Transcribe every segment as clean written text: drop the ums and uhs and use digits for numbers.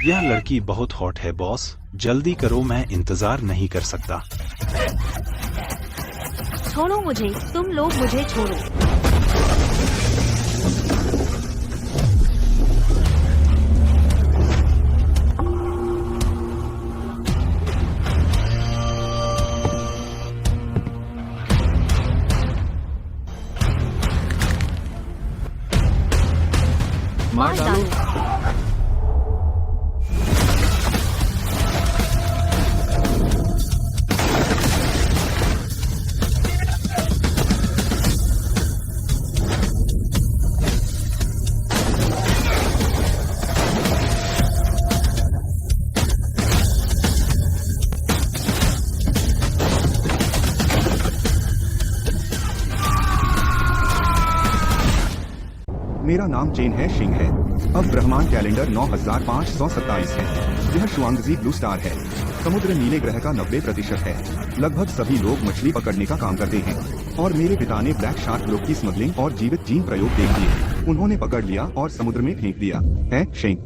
यह लड़की बहुत हॉट है बॉस, जल्दी करो, मैं इंतजार नहीं कर सकता। छोड़ो मुझे, तुम लोग मुझे छोड़ो। मार डालो। मेरा नाम चेन है शिंग है। अब ब्रह्मांड कैलेंडर 9527 है। यह शुआंगजी ब्लू स्टार है। समुद्र नीले ग्रह का 90% है। लगभग सभी लोग मछली पकड़ने का काम करते हैं और मेरे पिता ने ब्लैक शार्क ग्रुप की स्मगलिंग और जीवित जीन प्रयोग देख लिए। उन्होंने पकड़ लिया और समुद्र में फेंक दिया है शिंग।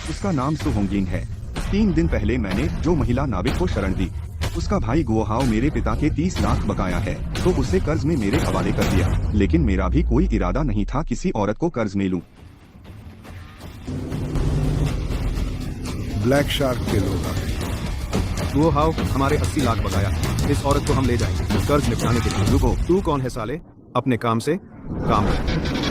उसका नाम सु होंगिंग है। 3 दिन पहले मैंने जो महिला नाविक को शरण दी, उसका भाई गुओहाओ मेरे पिता के 30 लाख बकाया है, तो उसे कर्ज में मेरे हवाले कर दिया। लेकिन मेरा भी कोई इरादा नहीं था किसी औरत को कर्ज में लूं। ब्लैक शार्क के लोग आ गए। वो हाउ हमारे 80 लाख बकाया। इस औरत को हम ले जाएंगे कर्ज निपटाने के लिए। रुको, तू कौन है साले? अपने काम से काम कर।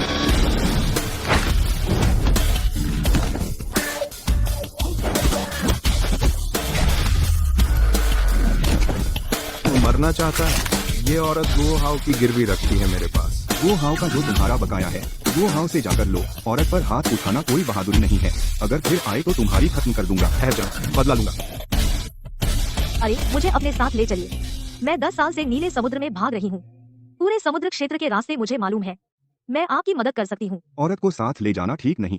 मरना चाहता है? ये औरत वो हाउ की गिरवी रखती है मेरे पास। वो हाउ का जो तुम्हारा बकाया है वो हाउ से जाकर लो। औरत पर हाथ उठाना कोई बहादुरी नहीं है। अगर फिर आए तो तुम्हारी खत्म कर दूंगा। है जा, बदला लूंगा। अरे मुझे अपने साथ ले चलिए, मैं 10 साल से नीले समुद्र में भाग रही हूँ। पूरे समुद्र क्षेत्र के रास्ते मुझे मालूम है, मैं आपकी मदद कर सकती हूँ। औरत को साथ ले जाना ठीक नहीं।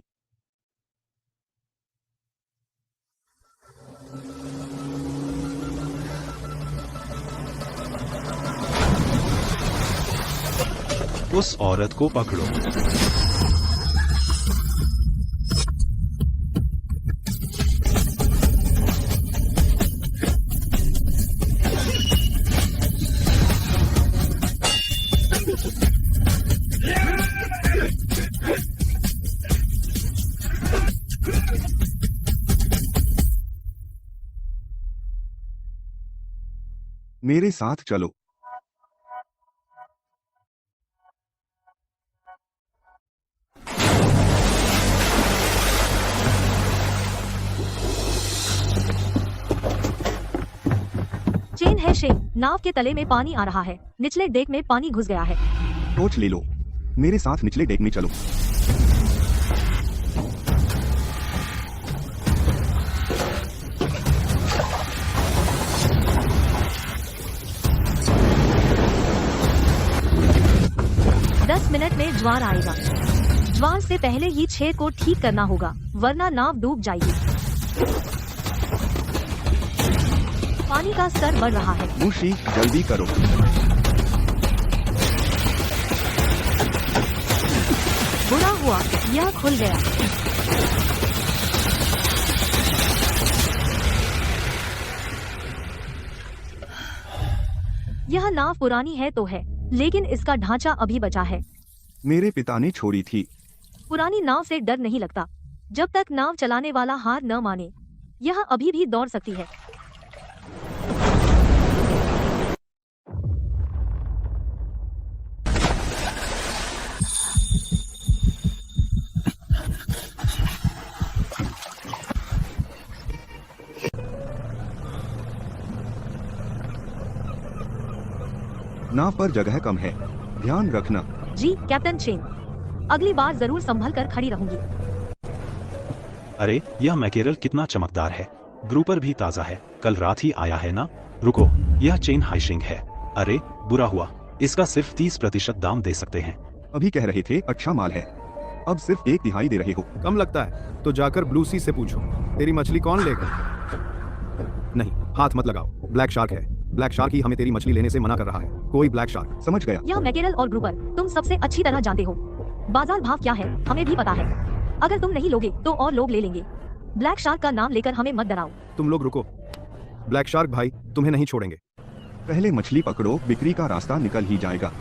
उस औरत को पकड़ो। मेरे साथ चलो। चेन है शेन, नाव के तले में पानी आ रहा है। निचले डेक में पानी घुस गया है। टॉर्च ले लो, मेरे साथ निचले डेक में चलो। दस मिनट में ज्वार आएगा। ज्वार से पहले ही छेद को ठीक करना होगा, वरना नाव डूब जाएगी। पानी का स्तर बढ़ रहा है। मुशी, जल्दी करो। बुरा हुआ, यह खुल गया। यह नाव पुरानी है तो है, लेकिन इसका ढांचा अभी बचा है। मेरे पिता ने छोड़ी थी। पुरानी नाव से डर नहीं लगता, जब तक नाव चलाने वाला हार न माने। यह अभी भी दौड़ सकती है। नाव पर जगह कम है, ध्यान रखना। जी कैप्टन चेन, अगली बार जरूर संभल कर खड़ी रहूंगी। अरे यह मैकेरल कितना चमकदार है। ग्रुपर भी ताजा है, कल रात ही आया है ना। रुको, यह चेन हाइशिंग है। अरे बुरा हुआ, इसका सिर्फ 30% दाम दे सकते हैं। अभी कह रहे थे अच्छा माल है, अब सिर्फ 1/3 दे रहे हो। कम लगता है तो जाकर ब्लू सी से पूछो, तेरी मछली कौन लेगा? नहीं, हाथ मत लगाओ, ब्लैक शार्क है। ब्लैक शार्क ही हमें तेरी मछली लेने से मना कर रहा है। कोई ब्लैक शार्क। समझ गया। यह मैकेरल और ग्रुपर तुम सबसे अच्छी तरह जानते हो। बाजार भाव क्या है हमें भी पता है। अगर तुम नहीं लोगे तो और लोग ले लेंगे। ब्लैक शार्क का नाम लेकर हमें मत डराओ। तुम लोग रुको। ब्लैक शार्क भाई तुम्हें नहीं छोड़ेंगे। पहले मछली पकड़ो, बिक्री का रास्ता निकल ही जाएगा।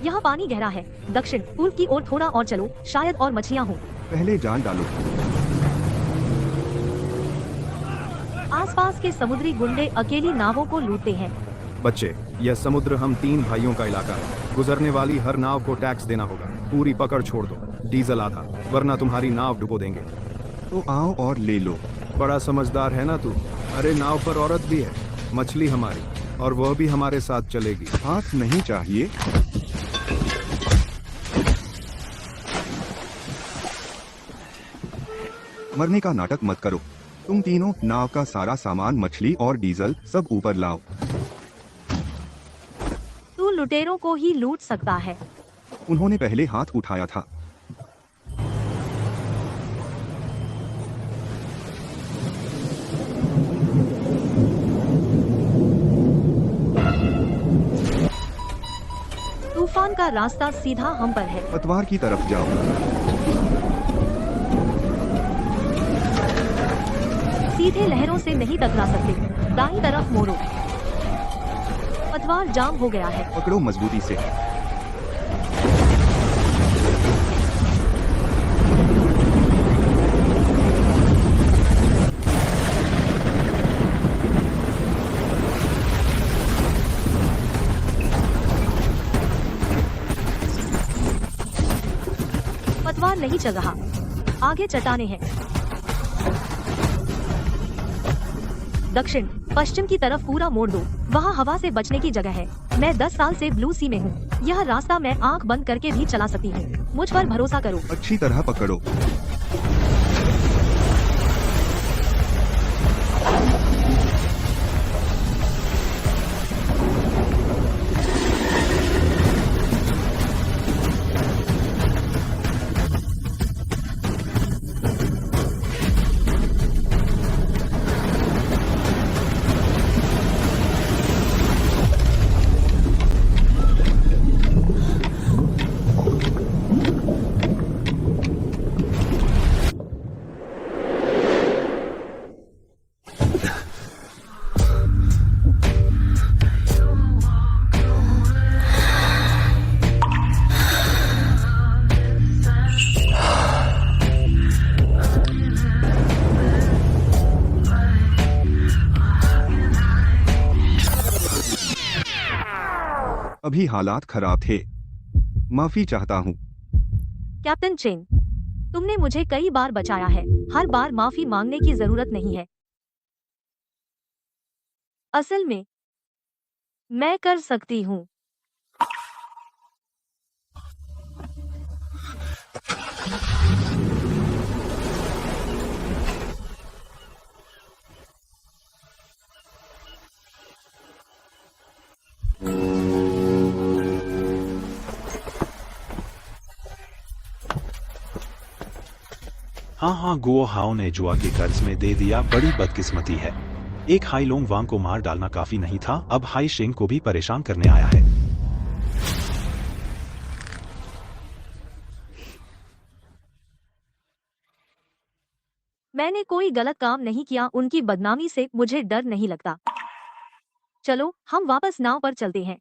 यहाँ पानी गहरा है। दक्षिण पूर्व की ओर थोड़ा और चलो, शायद और मछलियाँ हों। पहले जाल डालो। आसपास के समुद्री गुंडे अकेली नावों को लूटते हैं। बच्चे, यह समुद्र हम 3 भाइयों का इलाका है। गुजरने वाली हर नाव को टैक्स देना होगा। पूरी पकड़ छोड़ दो, डीजल आधा, वरना तुम्हारी नाव डुबो देंगे। तो आओ और ले लो। बड़ा समझदार है ना तू। अरे नाव पर औरत भी है, मछली हमारी, और वह भी हमारे साथ चलेगी। हाथ नहीं चाहिए। मरने का नाटक मत करो। तुम तीनों नाव का सारा सामान, मछली और डीजल सब ऊपर लाओ। तू लुटेरों को ही लूट सकता है। उन्होंने पहले हाथ उठाया था। तूफान का रास्ता सीधा हम पर है। पतवार की तरफ जाओ। सीधे लहरों से नहीं टकरा सकते। दाईं तरफ मोड़ो। पतवार जाम हो गया है। पकड़ो मजबूती से। पतवार नहीं चल रहा। आगे चट्टानें हैं। दक्षिण पश्चिम की तरफ पूरा मोड़ दो। वहाँ हवा से बचने की जगह है। मैं 10 साल से ब्लू सी में हूँ। यह रास्ता मैं आंख बंद करके भी चला सकती हूँ। मुझ पर भरोसा करो। अच्छी तरह पकड़ो। अभी हालात खराब थे। माफी चाहता हूँ। कैप्टन चेन, तुमने मुझे कई बार बचाया है। हर बार माफी मांगने की जरूरत नहीं है। असल में मैं कर सकती हूँ। हाँ, गुओ हाओ ने जुआ के कर्ज में दे दिया। बड़ी बदकिस्मती है। एक हाई लोंग वांग को मार डालना काफी नहीं था, अब हाई शेंग को भी परेशान करने आया है। मैंने कोई गलत काम नहीं किया। उनकी बदनामी से मुझे डर नहीं लगता। चलो हम वापस नाव पर चलते हैं।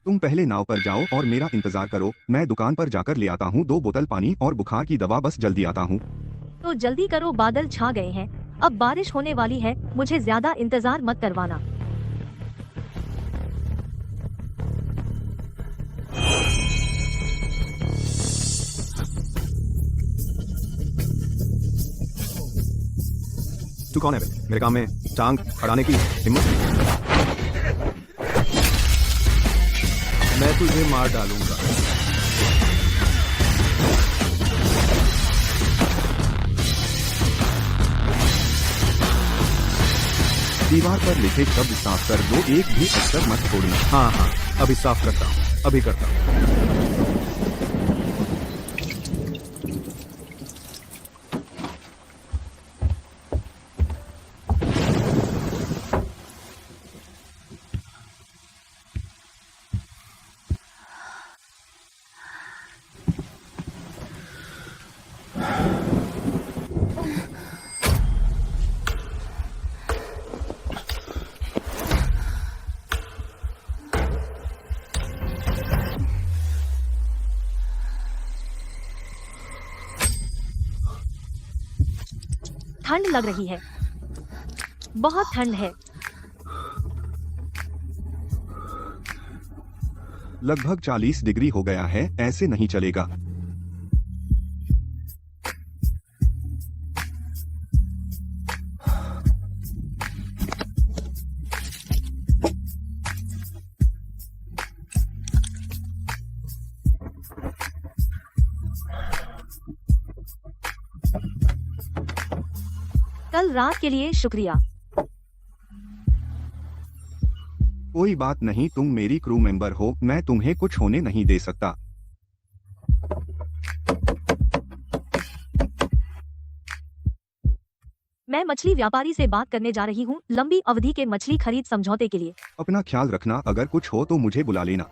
तुम पहले नाव पर जाओ और मेरा इंतजार करो। मैं दुकान पर जाकर ले आता हूँ 2 बोतल पानी और बुखार की दवा। बस जल्दी आता हूँ। तो जल्दी करो, बादल छा गए हैं। अब बारिश होने वाली है। मुझे ज्यादा इंतजार मत करवाना। तू कौन है बे? मेरे काम में टांग अड़ाने की हिम्मत? मैं तुझे मार डालूंगा। दीवार पर लिखे शब्द साफ कर दो। एक भी अक्षर मत छोड़ना। हाँ, अभी साफ करता हूँ। अभी करता हूँ। ठंड लग रही है, बहुत ठंड है। लगभग 40 डिग्री हो गया है, ऐसे नहीं चलेगा। कल रात के लिए शुक्रिया। कोई बात नहीं, तुम मेरी क्रू मेंबर हो, मैं तुम्हें कुछ होने नहीं दे सकता। मैं मछली व्यापारी से बात करने जा रही हूँ लंबी अवधि के मछली खरीद समझौते के लिए। अपना ख्याल रखना, अगर कुछ हो तो मुझे बुला लेना।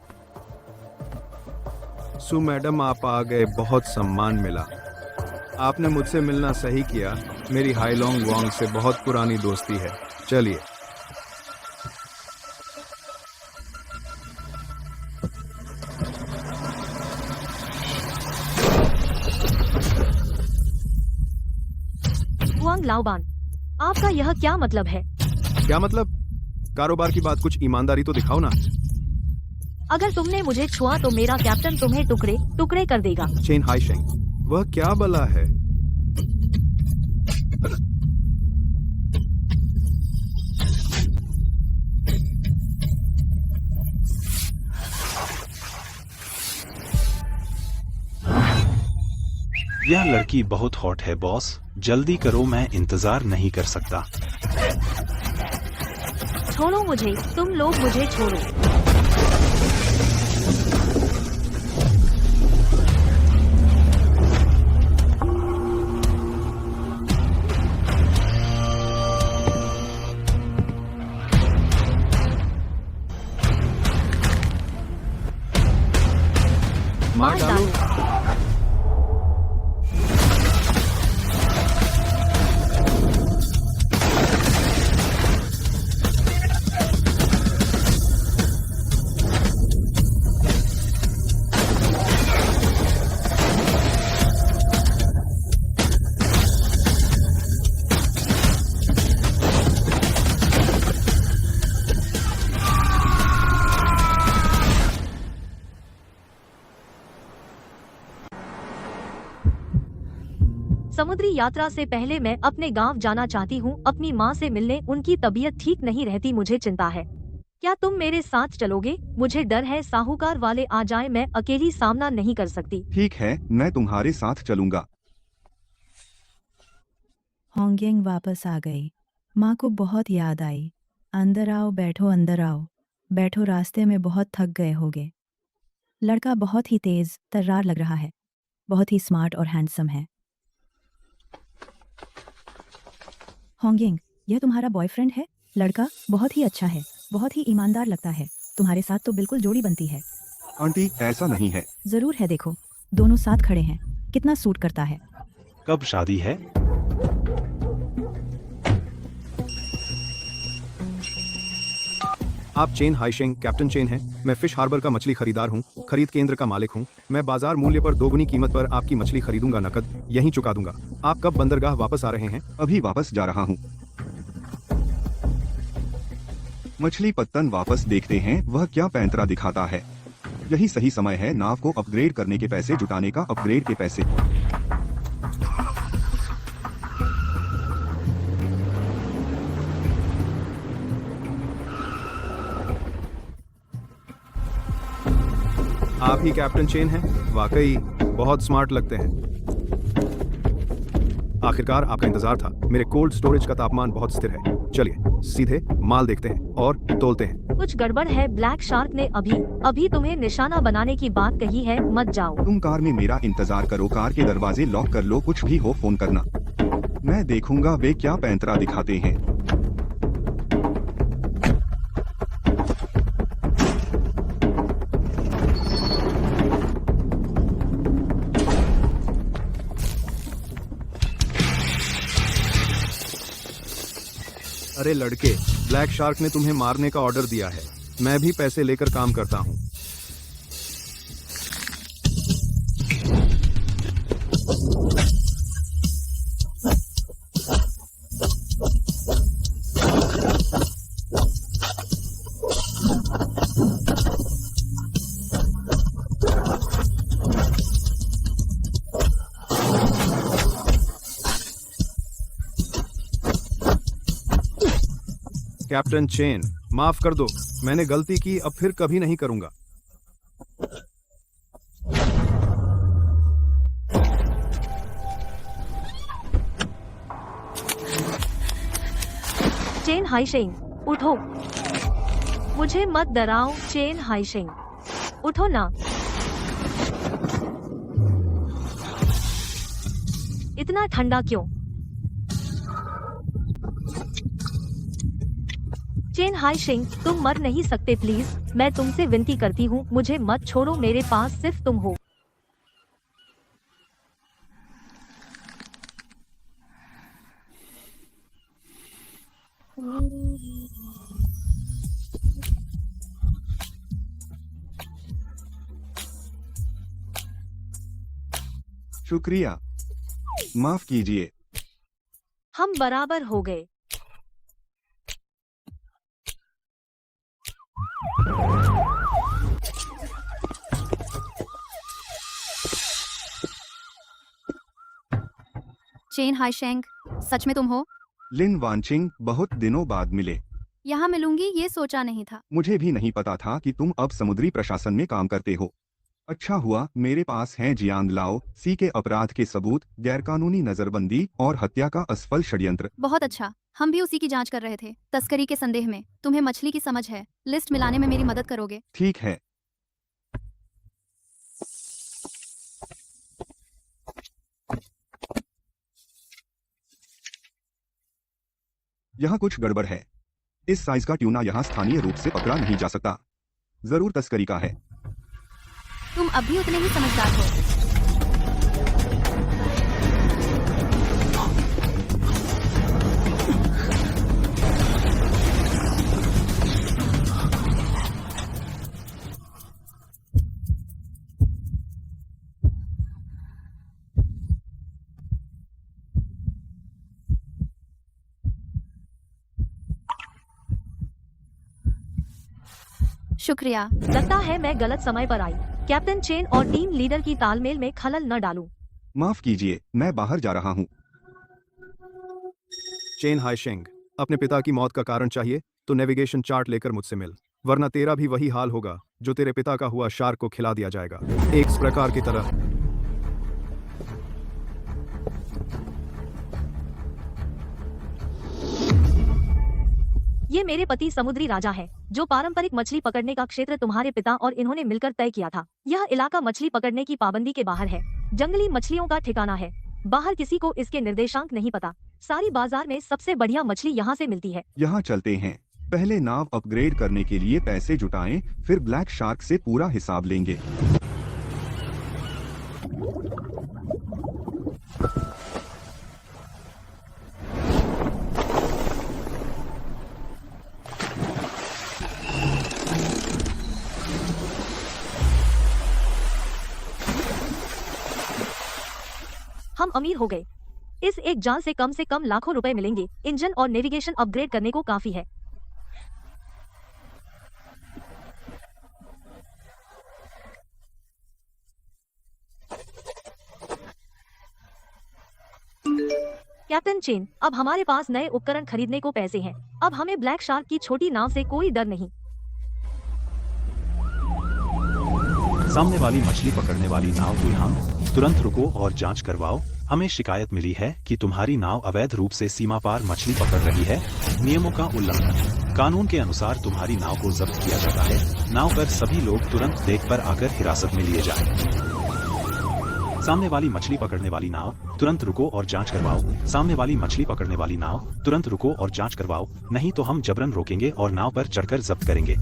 सु मैडम, आप आ गए, बहुत सम्मान मिला। आपने मुझसे मिलना सही किया। मेरी हाईलोंग वांग से बहुत पुरानी दोस्ती है। चलिए। हुआंग लाओबान, आपका यह क्या मतलब है? क्या मतलब? कारोबार की बात, कुछ ईमानदारी तो दिखाओ ना। अगर तुमने मुझे छुआ तो मेरा कैप्टन तुम्हें टुकड़े टुकड़े कर देगा। चेन हाइशिंग, वह क्या बला है? यह लड़की बहुत हॉट है बॉस, जल्दी करो, मैं इंतजार नहीं कर सकता। छोड़ो मुझे, तुम लोग मुझे छोड़ो। मार डालो। समुद्री यात्रा से पहले मैं अपने गांव जाना चाहती हूँ अपनी माँ से मिलने। उनकी तबीयत ठीक नहीं रहती, मुझे चिंता है। क्या तुम मेरे साथ चलोगे? मुझे डर है साहूकार वाले आ जाए, मैं अकेली सामना नहीं कर सकती। ठीक है, मैं तुम्हारे साथ चलूंगा। होंगयंग वापस आ गई। माँ को बहुत याद आई। अंदर आओ, बैठो, अंदर आओ, बैठो, रास्ते में बहुत थक गए होगे। लड़का बहुत ही तेज तर्रार लग रहा है, बहुत ही स्मार्ट और हैंडसम है। होंगयंग, यह तुम्हारा बॉयफ्रेंड है? लड़का बहुत ही अच्छा है, बहुत ही ईमानदार लगता है। तुम्हारे साथ तो बिल्कुल जोड़ी बनती है। आंटी, ऐसा नहीं है। जरूर है, देखो दोनों साथ खड़े हैं, कितना सूट करता है। कब शादी है? आप चेन हाइशिंग कैप्टन चेन हैं। मैं फिश हार्बर का मछली खरीदार हूँ, खरीद केंद्र का मालिक हूँ। मैं बाजार मूल्य पर दोगुनी कीमत पर आपकी मछली खरीदूंगा, नकद यहीं चुका दूंगा। आप कब बंदरगाह वापस आ रहे हैं? अभी वापस जा रहा हूँ। मछली पत्तन वापस देखते हैं, वह क्या पैंतरा दिखाता है। यही सही समय है नाव को अपग्रेड करने के पैसे जुटाने का, अपग्रेड के पैसे। आप ही कैप्टन चेन हैं? वाकई बहुत स्मार्ट लगते हैं। आखिरकार आपका इंतजार था। मेरे कोल्ड स्टोरेज का तापमान बहुत स्थिर है। चलिए सीधे माल देखते हैं और तोलते हैं। कुछ गड़बड़ है, ब्लैक शार्क ने अभी तुम्हें निशाना बनाने की बात कही है, मत जाओ। तुम कार में मेरा इंतजार करो, कार के दरवाजे लॉक कर लो, कुछ भी हो फोन करना। मैं देखूंगा वे क्या पैंतरा दिखाते हैं। अरे लड़के, ब्लैक शार्क ने तुम्हें मारने का ऑर्डर दिया है। मैं भी पैसे लेकर काम करता हूँ। कैप्टन चेन, माफ कर दो, मैंने गलती की, अब फिर कभी नहीं करूंगा। चेन हाइशिंग, उठो। मुझे मत डराओ चेन हाइशिंग, उठो ना। इतना ठंडा क्यों? चेन हाइशिंग, तुम मर नहीं सकते प्लीज, मैं तुमसे विनती करती हूँ, मुझे मत छोड़ो, मेरे पास सिर्फ तुम हो। शुक्रिया, माफ कीजिए। हम बराबर हो गए। चेन हाइशेंग, सच में तुम हो? लिन वानचिंग, बहुत दिनों बाद मिले। यहाँ मिलूंगी ये सोचा नहीं था। मुझे भी नहीं पता था कि तुम अब समुद्री प्रशासन में काम करते हो। अच्छा हुआ मेरे पास हैं जियांग लाओ सी के अपराध के सबूत, गैरकानूनी नजरबंदी और हत्या का असफल षड्यंत्र। बहुत अच्छा, हम भी उसी की जांच कर रहे थे, तस्करी के संदेह में। तुम्हें मछली की समझ है, लिस्ट मिलाने में मेरी मदद करोगे? ठीक है। यहाँ कुछ गड़बड़ है। इस साइज का ट्यूना यहाँ स्थानीय रूप से पकड़ा नहीं जा सकता। जरूर तस्करी का है। तुम अब भी उतने ही समझदार हो। शुक्रिया। लगता है मैं गलत समय पर आई। कैप्टन चेन और टीम लीडर की तालमेल में खलल न डालूं। माफ कीजिए, मैं बाहर जा रहा हूँ। चेन हाइशेंग, अपने पिता की मौत का कारण चाहिए तो नेविगेशन चार्ट लेकर मुझसे मिल, वरना तेरा भी वही हाल होगा जो तेरे पिता का हुआ, शार्क को खिला दिया जाएगा, एक प्रकार की तरह। ये मेरे पति समुद्री राजा है, जो पारंपरिक मछली पकड़ने का क्षेत्र तुम्हारे पिता और इन्होंने मिलकर तय किया था। यह इलाका मछली पकड़ने की पाबंदी के बाहर है, जंगली मछलियों का ठिकाना है। बाहर किसी को इसके निर्देशांक नहीं पता। सारी बाजार में सबसे बढ़िया मछली यहाँ से मिलती है। यहाँ चलते हैं। पहले नाव अपग्रेड करने के लिए पैसे जुटाएं, फिर ब्लैक शार्क से पूरा हिसाब लेंगे। हम अमीर हो गए। इस एक जाल से कम लाखों रुपए मिलेंगे। इंजन और नेविगेशन अपग्रेड करने को काफी है। कैप्टन चेन, अब हमारे पास नए उपकरण खरीदने को पैसे हैं। अब हमें ब्लैक शार्क की छोटी नाव से कोई डर नहीं। सामने वाली मछली पकड़ने वाली नाव दुल्हन, तुरंत रुको और जांच करवाओ। हमें शिकायत मिली है कि तुम्हारी नाव अवैध रूप से सीमा पार मछली पकड़ रही है। नियमों का उल्लंघन। कानून के अनुसार तुम्हारी नाव को जब्त किया जाता है। नाव पर सभी लोग तुरंत देख पर आकर हिरासत में लिए जाएं। सामने वाली मछली पकड़ने वाली नाव, तुरंत रुको और जांच करवाओ। सामने वाली मछली पकड़ने वाली नाव, तुरंत रुको और जांच करवाओ, नहीं तो हम जबरन रोकेंगे और नाव पर चढ़कर जब्त करेंगे।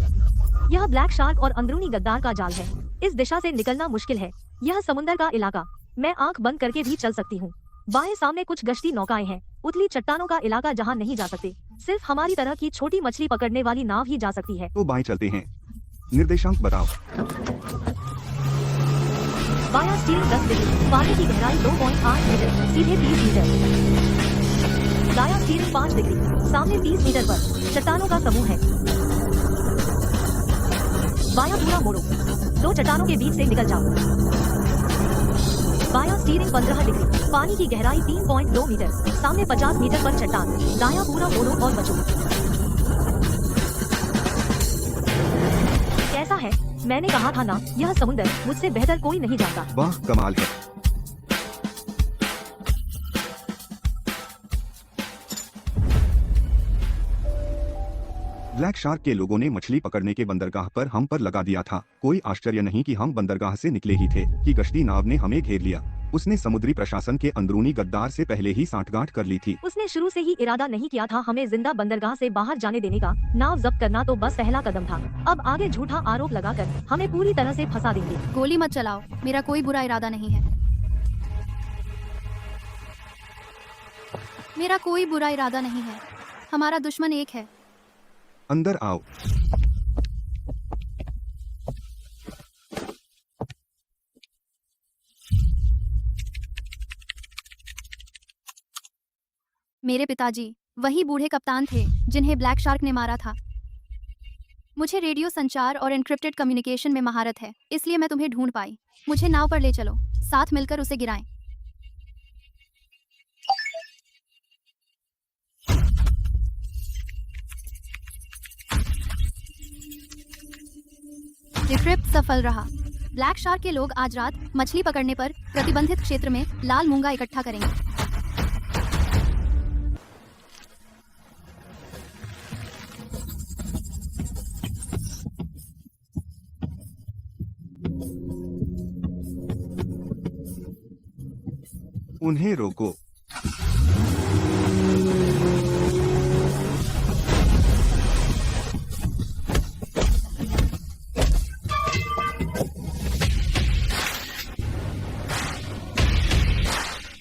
यह ब्लैक शार्क और अंदरूनी गद्दार का जाल है। इस दिशा से निकलना मुश्किल है। यह समुद्र का इलाका, मैं आंख बंद करके भी चल सकती हूँ। बाएं सामने कुछ गश्ती नौकाएं हैं। उथली चट्टानों का इलाका जहाँ नहीं जा सकते। सिर्फ हमारी तरह की छोटी मछली पकड़ने वाली नाव ही जा सकती है। तो बाएं चलते हैं। निर्देशांक बताओ। बायां स्टीयरिंग 10 डिग्री, पानी की गहराई 2.8 मीटर, सीधे 30 मीटर। दायां स्टीयरिंग 5 डिग्री, सामने 30 मीटर पर चट्टानों का समूह है। बायां पूरा मोड़ो, 2 चट्टानों के बीच से निकल जाओ। बायां स्टीयरिंग 15 डिग्री, पानी की गहराई 3.2 मीटर, सामने 50 मीटर पर चट्टान। दायां पूरा मोड़ो और बचो। मैंने कहा था ना, यह समुद्र मुझसे बेहतर कोई नहीं जानता। वाह कमाल है। ब्लैक शार्क के लोगों ने मछली पकड़ने के बंदरगाह पर हम पर लगा दिया था। कोई आश्चर्य नहीं कि हम बंदरगाह से निकले ही थे कि गश्ती नाव ने हमें घेर लिया। उसने समुद्री प्रशासन के अंदरूनी गद्दार से पहले ही सांठगांठ कर ली थी। उसने शुरू से ही इरादा नहीं किया था हमें जिंदा बंदरगाह से बाहर जाने देने का। नाव जब्त करना तो बस पहला कदम था, अब आगे झूठा आरोप लगाकर हमें पूरी तरह से फंसा देंगे। गोली मत चलाओ, मेरा कोई बुरा इरादा नहीं है। मेरा कोई बुरा इरादा नहीं है। हमारा दुश्मन एक है। अंदर आओ। मेरे पिताजी वही बूढ़े कप्तान थे जिन्हें ब्लैक शार्क ने मारा था। मुझे रेडियो संचार और एन्क्रिप्टेड कम्युनिकेशन में महारत है, इसलिए मैं तुम्हें ढूंढ पाई। मुझे नाव पर ले चलो, साथ मिलकर उसे गिराएं। डिक्रिप्ट सफल रहा। ब्लैक शार्क के लोग आज रात मछली पकड़ने पर प्रतिबंधित क्षेत्र में लाल मूंगा इकट्ठा करेंगे। उन्हें रोको।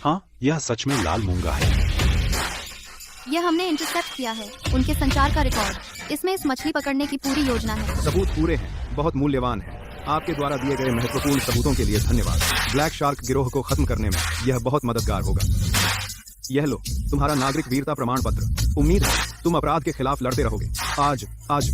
हाँ, यह सच में लाल मूंगा है। यह हमने इंटरसेप्ट किया है, उनके संचार का रिकॉर्ड। इसमें इस मछली पकड़ने की पूरी योजना है। सबूत पूरे हैं, बहुत मूल्यवान है। आपके द्वारा दिए गए महत्वपूर्ण सबूतों के लिए धन्यवाद। ब्लैक शार्क गिरोह को खत्म करने में यह बहुत मददगार होगा। यह लो तुम्हारा नागरिक वीरता प्रमाण पत्र। उम्मीद है तुम अपराध के खिलाफ लड़ते रहोगे। आज आज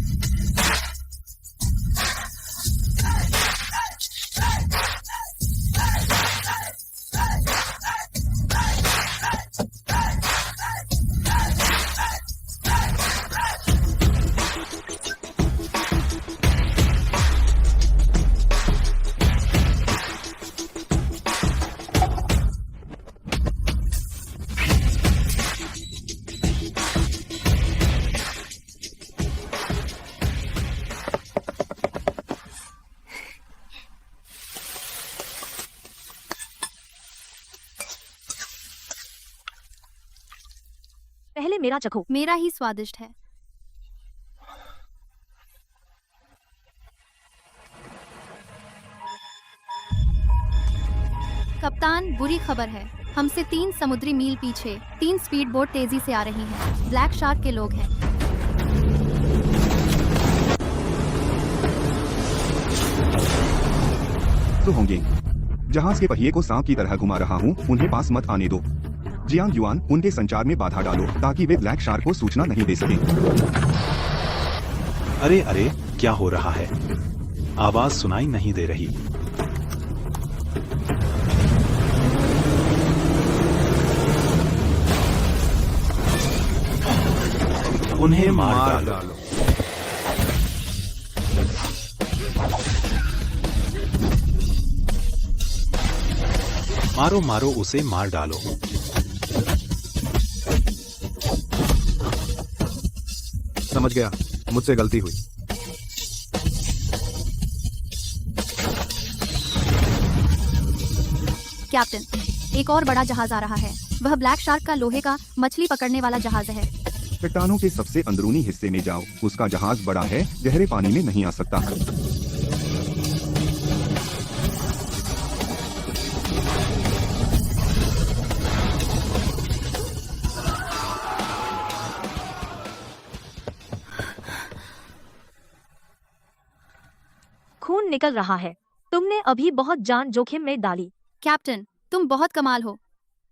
पहले मेरा चखो। मेरा ही स्वादिष्ट है। कप्तान, बुरी खबर है। हमसे 3 समुद्री मील पीछे 3 स्पीड बोट तेजी से आ रही हैं। ब्लैक शार्क के लोग हैं। तो होंगे। जहाज के पहिए को सांप की तरह घुमा रहा हूँ, उन्हें पास मत आने दो। जियांग युआन, उनके संचार में बाधा डालो ताकि वे ब्लैक शार्क को सूचना नहीं दे सके। अरे अरे, क्या हो रहा है? आवाज सुनाई नहीं दे रही। उन्हें मार डालो। मारो मारो उसे, मार डालो। समझ गया, मुझसे गलती हुई। कैप्टन, एक और बड़ा जहाज आ रहा है। वह ब्लैक शार्क का लोहे का मछली पकड़ने वाला जहाज है। चट्टानों के सबसे अंदरूनी हिस्से में जाओ। उसका जहाज बड़ा है, गहरे पानी में नहीं आ सकता। खून निकल रहा है। तुमने अभी बहुत जान जोखिम में डाली। कैप्टन, तुम बहुत कमाल हो।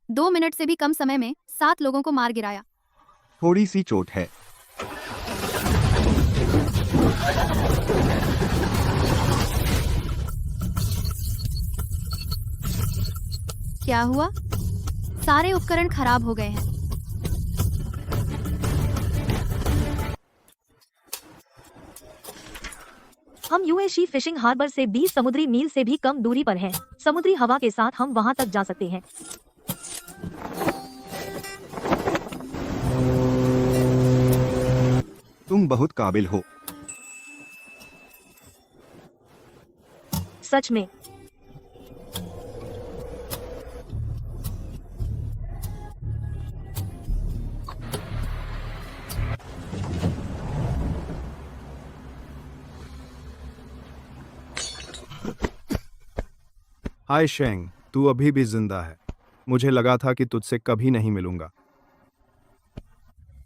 2 मिनट से भी कम समय में 7 लोगों को मार गिराया। थोड़ी सी चोट है। क्या हुआ? सारे उपकरण खराब हो गए हैं। हम यूएशी फिशिंग हार्बर से 20 समुद्री मील से भी कम दूरी पर हैं। समुद्री हवा के साथ हम वहां तक जा सकते हैं। तुम बहुत काबिल हो। सच में। हाय शेंग, तू अभी भी जिंदा है। मुझे लगा था कि तुझसे कभी नहीं मिलूंगा।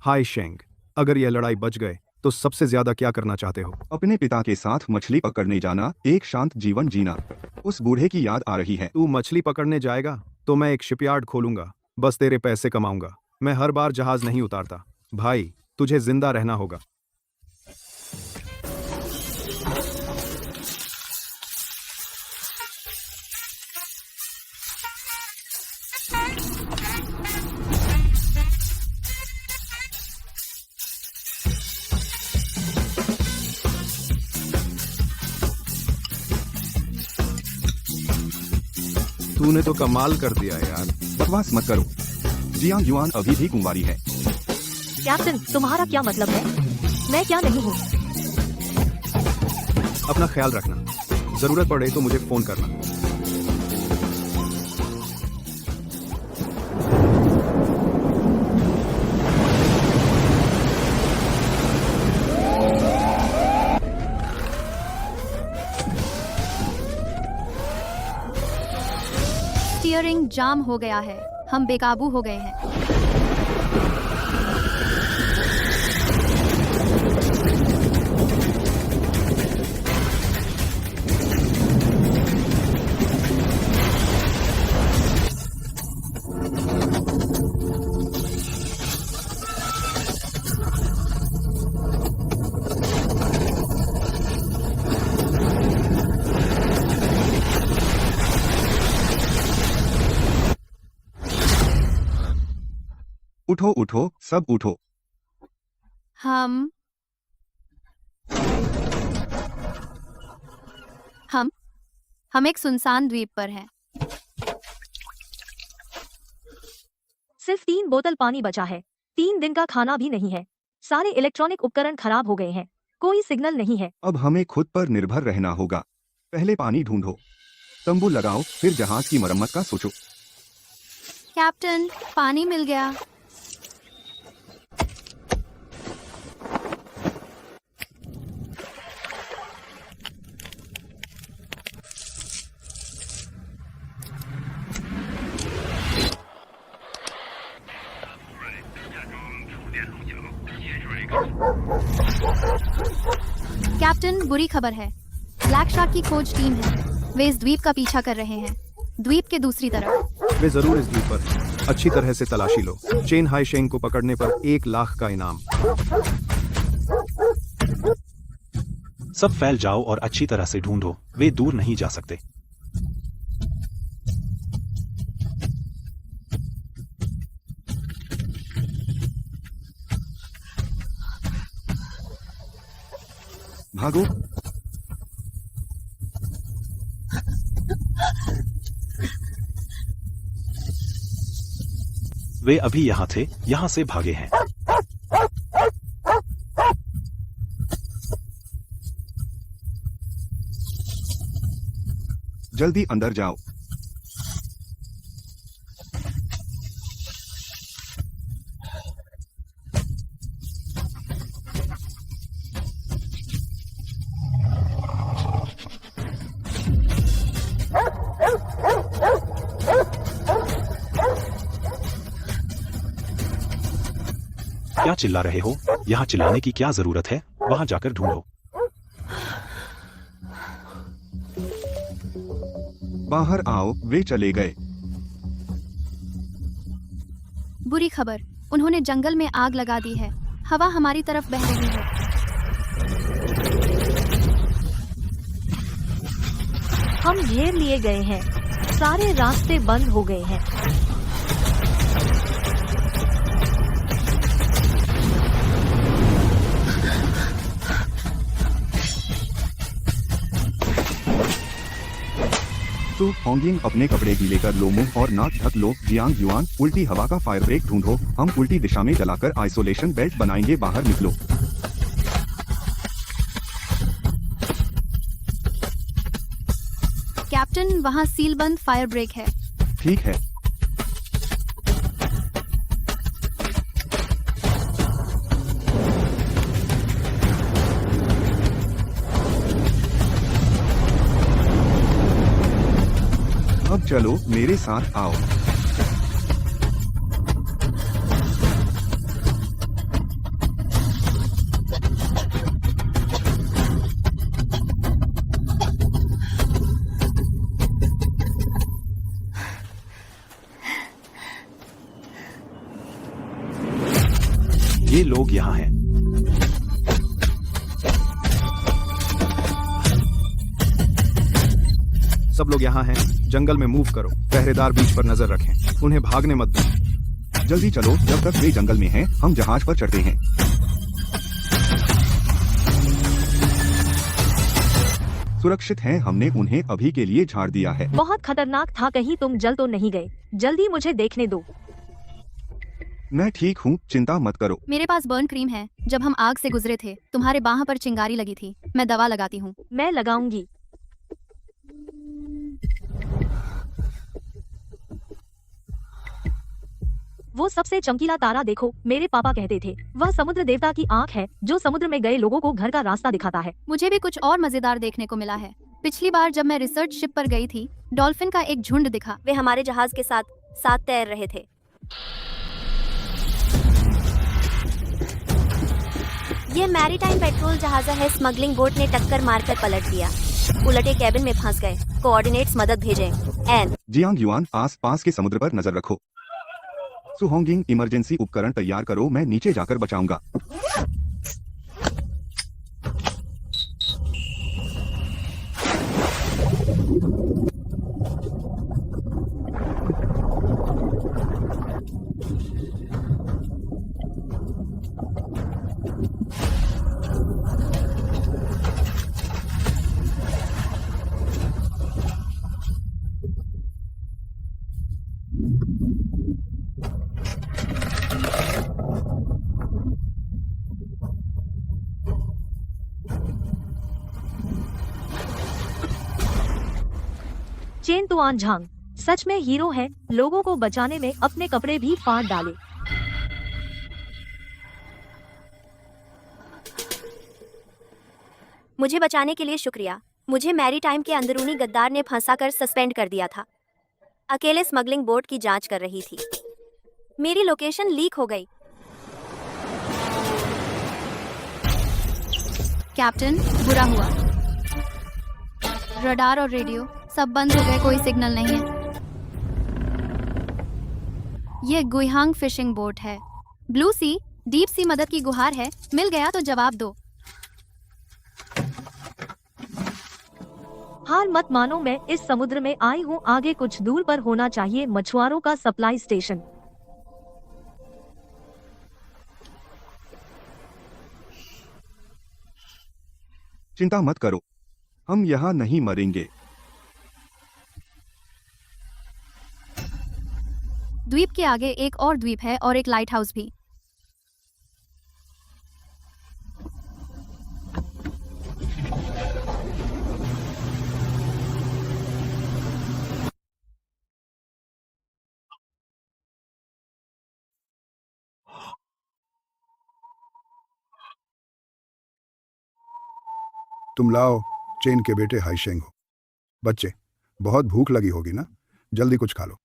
हाय शेंग, अगर यह लड़ाई बच गए तो सबसे ज्यादा क्या करना चाहते हो? अपने पिता के साथ मछली पकड़ने जाना, एक शांत जीवन जीना। उस बूढ़े की याद आ रही है। तू मछली पकड़ने जाएगा तो मैं एक शिपयार्ड खोलूंगा, बस तेरे पैसे कमाऊंगा। मैं हर बार जहाज नहीं उतारता। भाई, तुझे जिंदा रहना होगा। तूने तो कमाल कर दिया यार। बकवास मत करो। जियांग युआन अभी भी कुंवारी है। कैप्टन, तुम्हारा क्या मतलब है? मैं क्या नहीं हूँ? अपना ख्याल रखना। जरूरत पड़े तो मुझे फोन करना। स्टीयरिंग जाम हो गया है। हम बेकाबू हो गए हैं। उठो उठो, सब उठो। हम एक सुनसान द्वीप पर हैं। सिर्फ 3 बोतल पानी बचा है। 3 दिन का खाना भी नहीं है। सारे इलेक्ट्रॉनिक उपकरण खराब हो गए हैं। कोई सिग्नल नहीं है। अब हमें खुद पर निर्भर रहना होगा। पहले पानी ढूंढो, तंबू लगाओ, फिर जहाज की मरम्मत का सोचो। कैप्टन, पानी मिल गया। कैप्टन, बुरी खबर है। ब्लैक शार्क की खोज टीम है। वे इस द्वीप का पीछा कर रहे हैं, द्वीप के दूसरी तरफ। वे जरूर इस द्वीप पर हैं। अच्छी तरह से तलाशी लो। चेन हाई शेंग को पकड़ने पर 1 लाख का इनाम। सब फैल जाओ और अच्छी तरह से ढूंढो। वे दूर नहीं जा सकते। भागो। वे अभी यहाँ थे, यहाँ से भागे हैं। जल्दी अंदर जाओ। क्या चिल्ला रहे हो? यहाँ चिल्लाने की क्या जरूरत है? वहाँ जाकर ढूंढो। बाहर आओ, वे चले गए। बुरी खबर, उन्होंने जंगल में आग लगा दी है। हवा हमारी तरफ बह रही है। हम घेर लिए गए हैं। सारे रास्ते बंद हो गए हैं। सु होंगिंग अपने कपड़े गीले कर लो, मुंह और नाक ढक लो। जियांग युआन उल्टी हवा का फायर ब्रेक ढूंढो, हम उल्टी दिशा में जलाकर आइसोलेशन बेल्ट बनाएंगे, बाहर निकलो। कैप्टन, वहाँ सीलबंद फायर ब्रेक है। ठीक है। अब चलो मेरे साथ आओ। ये लोग यहाँ हैं। सब लोग यहाँ हैं। जंगल में मूव करो, पहरेदार बीच पर नजर रखें, उन्हें भागने मत दो। जल्दी चलो, जब तक वे जंगल में हैं, हम जहाज पर चढ़ते हैं। सुरक्षित हैं, हमने उन्हें अभी के लिए झाड़ दिया है। बहुत खतरनाक था, कहीं तुम जल तो नहीं गए? जल्दी मुझे देखने दो। मैं ठीक हूँ, चिंता मत करो। मेरे पास बर्न क्रीम है। जब हम आग से गुजरे थे, तुम्हारे बाह पर चिंगारी लगी थी। मैं दवा लगाती हूँ। मैं लगाऊंगी। वो सबसे चमकीला तारा देखो, मेरे पापा कहते थे वह समुद्र देवता की आंख है जो समुद्र में गए लोगों को घर का रास्ता दिखाता है। मुझे भी कुछ और मजेदार देखने को मिला है। पिछली बार जब मैं रिसर्च शिप पर गई थी, डॉल्फिन का एक झुंड दिखा। वे हमारे जहाज के साथ साथ तैर रहे थे। ये मैरीटाइम पेट्रोल जहाज है। स्मगलिंग बोट ने टक्कर मारकर पलट दिया। उलटे कैबिन में फंस गए। कोऑर्डिनेट्स मदद भेजें। एन। जियांग युआन, आस पास के समुद्र पर नजर रखो। सुहोंगिंग, इमरजेंसी उपकरण तैयार करो, मैं नीचे जाकर बचाऊंगा। चेन तुआन झांग सच में हीरो है, लोगों को बचाने में अपने कपड़े भी फाड़ डाले। मुझे बचाने के लिए शुक्रिया। मुझे मैरीटाइम के अंदरूनी गद्दार ने फंसाकर सस्पेंड कर दिया था। अकेले स्मगलिंग बोट की जांच कर रही थी। मेरी लोकेशन लीक हो गई। कैप्टन, बुरा हुआ। रडार और रेडियो सब बंद हो गए, कोई सिग्नल नहीं है। ये गुइहांग फिशिंग बोट है। ब्लू सी, डीप सी मदद की गुहार है। मिल गया तो जवाब दो। हार मत मानो, मैं इस समुद्र में आई हूँ। आगे कुछ दूर पर होना चाहिए मछुआरों का सप्लाई स्टेशन। चिंता मत करो, हम यहाँ नहीं मरेंगे। द्वीप के आगे एक और द्वीप है और एक लाइट हाउस भी। तुम लाओ चेन के बेटे हाइशेंग हो। बच्चे, बहुत भूख लगी होगी ना, जल्दी कुछ खा लो।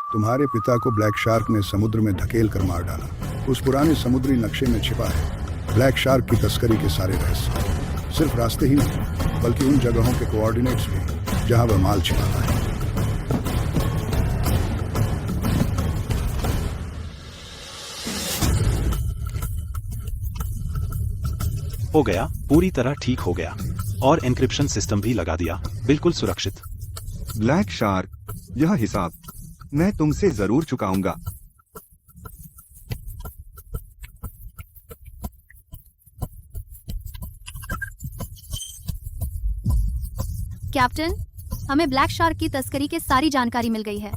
तुम्हारे पिता को ब्लैक शार्क ने समुद्र में धकेल कर मार डाला। उस पुराने समुद्री नक्शे में छिपा है ब्लैक शार्क की तस्करी के सारे रहस्य। सिर्फ रास्ते ही नहीं, बल्कि उन जगहों के कोऑर्डिनेट्स भी जहां वह माल छिपाता है। हो गया, पूरी तरह ठीक हो गया। और एन्क्रिप्शन सिस्टम भी लगा दिया, बिल्कुल सुरक्षित। ब्लैक शार्क, यह हिसाब मैं तुमसे जरूर चुकाऊंगा। कैप्टन, हमें ब्लैक शार्क की तस्करी की सारी जानकारी मिल गई है।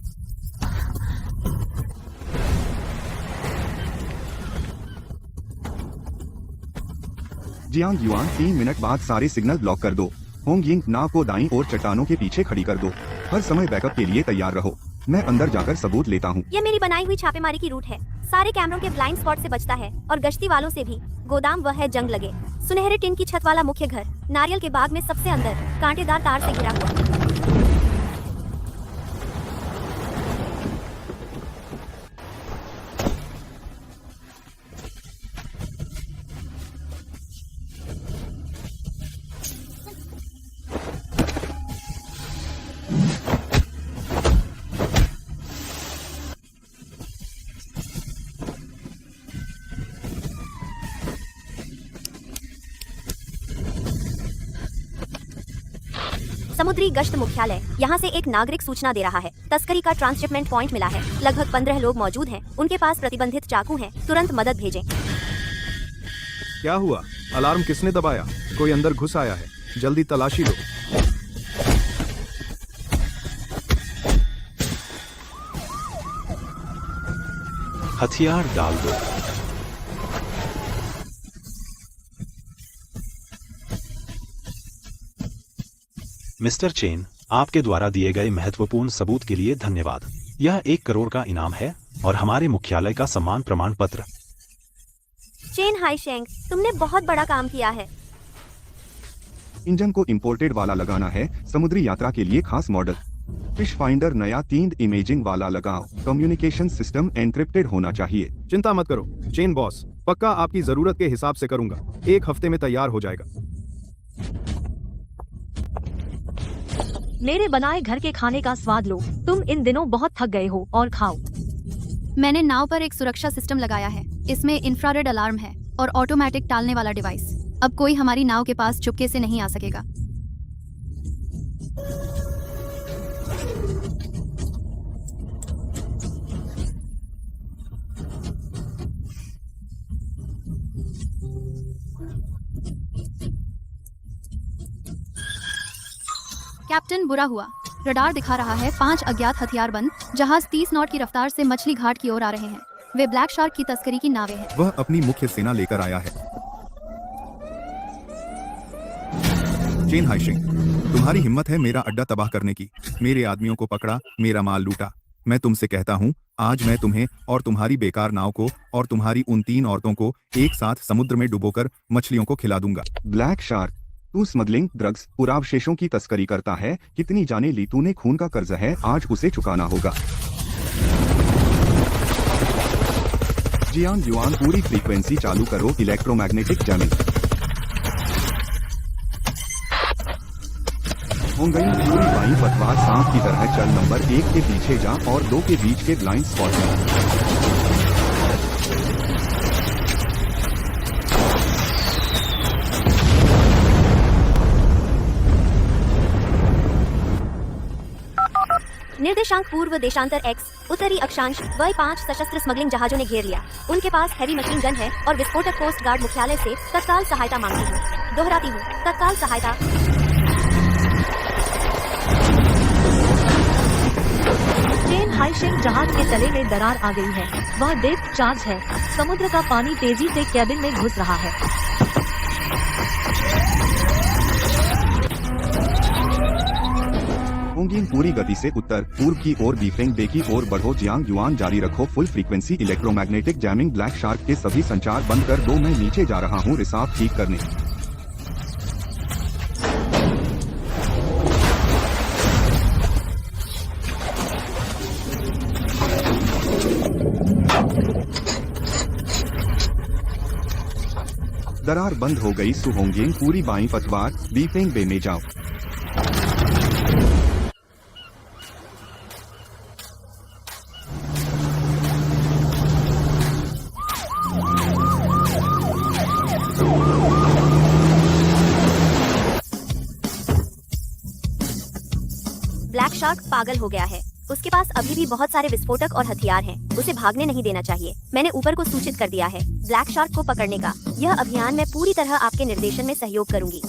जियांग युआन 3 मिनट बाद सारे सिग्नल ब्लॉक कर दो। होंग यिंग ना को दाईं ओर चट्टानों के पीछे खड़ी कर दो। हर समय बैकअप के लिए तैयार रहो। मैं अंदर जाकर सबूत लेता हूँ। ये मेरी बनाई हुई छापेमारी की रूट है। सारे कैमरों के ब्लाइंड स्पॉट से बचता है और गश्ती वालों से भी। गोदाम वह है जंग लगे, सुनहरे टिन की छत वाला मुख्य घर, नारियल के बाग में सबसे अंदर, कांटेदार तार से घिरा हुआ। समुद्री गश्त मुख्यालय, यहाँ से एक नागरिक सूचना दे रहा है। तस्करी का ट्रांसशिपमेंट पॉइंट मिला है। लगभग 15 लोग मौजूद हैं। उनके पास प्रतिबंधित चाकू हैं। तुरंत मदद भेजें। क्या हुआ? अलार्म किसने दबाया? कोई अंदर घुस आया है। जल्दी तलाशी लो। हथियार डाल दो। मिस्टर चेन, आपके द्वारा दिए गए महत्वपूर्ण सबूत के लिए धन्यवाद। यह 1 करोड़ का इनाम है और हमारे मुख्यालय का सम्मान प्रमाण पत्र। चेन हाईशेंग, तुमने बहुत बड़ा काम किया है। इंजन को इंपोर्टेड वाला लगाना है। समुद्री यात्रा के लिए खास मॉडल। फिश फाइंडर नया 3D इमेजिंग वाला लगाओ। कम्युनिकेशन सिस्टम एन्क्रिप्टेड होना चाहिए। चिंता मत करो चेन बॉस, पक्का आपकी जरूरत के हिसाब से करूंगा। 1 हफ्ते में तैयार हो जाएगा। मेरे बनाए घर के खाने का स्वाद लो। तुम इन दिनों बहुत थक गए हो और खाओ। मैंने नाव पर एक सुरक्षा सिस्टम लगाया है। इसमें इंफ्रारेड अलार्म है और ऑटोमेटिक टालने वाला डिवाइस। अब कोई हमारी नाव के पास चुपके से नहीं आ सकेगा। कैप्टन, बुरा हुआ। रडार दिखा रहा है 5 अज्ञात हथियारबंद जहाज 30 नॉट की रफ्तार से मछली घाट की ओर आ रहे हैं। वे ब्लैक शार्क की तस्करी की नावें हैं। वह अपनी मुख्य सेना लेकर आया है। चेन हाइशिंग, तुम्हारी हिम्मत है मेरा अड्डा तबाह करने की। मेरे आदमियों को पकड़ा, मेरा माल लूटा। मैं तुमसे कहता हूँ, आज मैं तुम्हें और तुम्हारी बेकार नाव को और तुम्हारी उन 3 औरतों को एक साथ समुद्र में डुबोकर मछलियों को खिला दूंगा। ब्लैक शार्क, तू स्मगलिंग, ड्रग्स, पुरावशेषों की तस्करी करता है। कितनी जाने ली तूने? खून का कर्ज है, आज उसे चुकाना होगा। जियांग युआन, पूरी फ्रीक्वेंसी चालू करो। Electromagnetic jamming. होंगई, पूरी बाई पतवार सांप की तरह चल। नंबर 1 के पीछे जा और 2 के बीच के ब्लाइंड स्पॉट में। निर्देशांक पूर्व देशांतर X, उत्तरी अक्षांश वही 5 सशस्त्र स्मगलिंग जहाजों ने घेर लिया। उनके पास हैवी मशीन गन है और विस्फोटक। कोस्ट गार्ड मुख्यालय से तत्काल सहायता मांगती हूँ। दोहराती हूँ, तत्काल सहायता। चेन हाइशिंग, जहाज के तले में दरार आ गई है। वह डेप्थ चार्ज है। समुद्र का पानी तेजी से कैबिन में घुस रहा है। होंगिंग, पूरी गति से उत्तर पूर्व की ओर बीफेंग बे की ओर बढ़ो। जियांग युआन, जारी रखो full frequency electromagnetic jamming. Black shark के सभी संचार बंद कर दो। मैं नीचे जा रहा हूँ रिसाव ठीक करने। दरार बंद हो गई। सुहोंगिंग, पूरी बाईं पतवार बीफेंग बे में जाओ। ब्लैक शार्क पागल हो गया है। उसके पास अभी भी बहुत सारे विस्फोटक और हथियार हैं। उसे भागने नहीं देना चाहिए। मैंने ऊपर को सूचित कर दिया है ब्लैक शार्क को पकड़ने का। यह अभियान मैं पूरी तरह आपके निर्देशन में सहयोग करूंगी।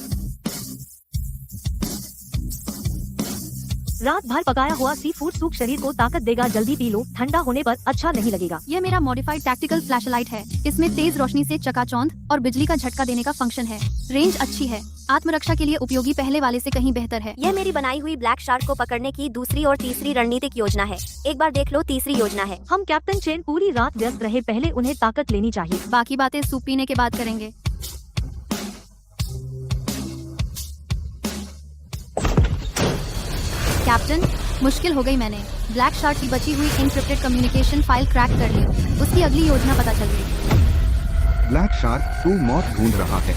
रात भर पकाया हुआ सी फूड सूप शरीर को ताकत देगा, जल्दी पी लो, ठंडा होने पर अच्छा नहीं लगेगा। यह मेरा मॉडिफाइड टैक्टिकल फ्लैशलाइट है। इसमें तेज रोशनी से चकाचौंध और बिजली का झटका देने का फंक्शन है। रेंज अच्छी है, आत्मरक्षा के लिए उपयोगी, पहले वाले से कहीं बेहतर है। यह मेरी बनाई हुई ब्लैक शार्क को पकड़ने की दूसरी और तीसरी रणनीतिक योजना है। एक बार देख लो, तीसरी योजना है। हम कैप्टन चेन पूरी रात व्यस्त रहे, पहले उन्हें ताकत लेनी चाहिए। बाकी बातें सूप पीने के बाद करेंगे। कैप्टन, मुश्किल हो गई। मैंने ब्लैक शार्क की बची हुई एन्क्रिप्टेड कम्युनिकेशन फाइल क्रैक कर ली। उसकी अगली योजना पता चल गई। ब्लैक शार्क 2 मौत ढूंढ रहा है।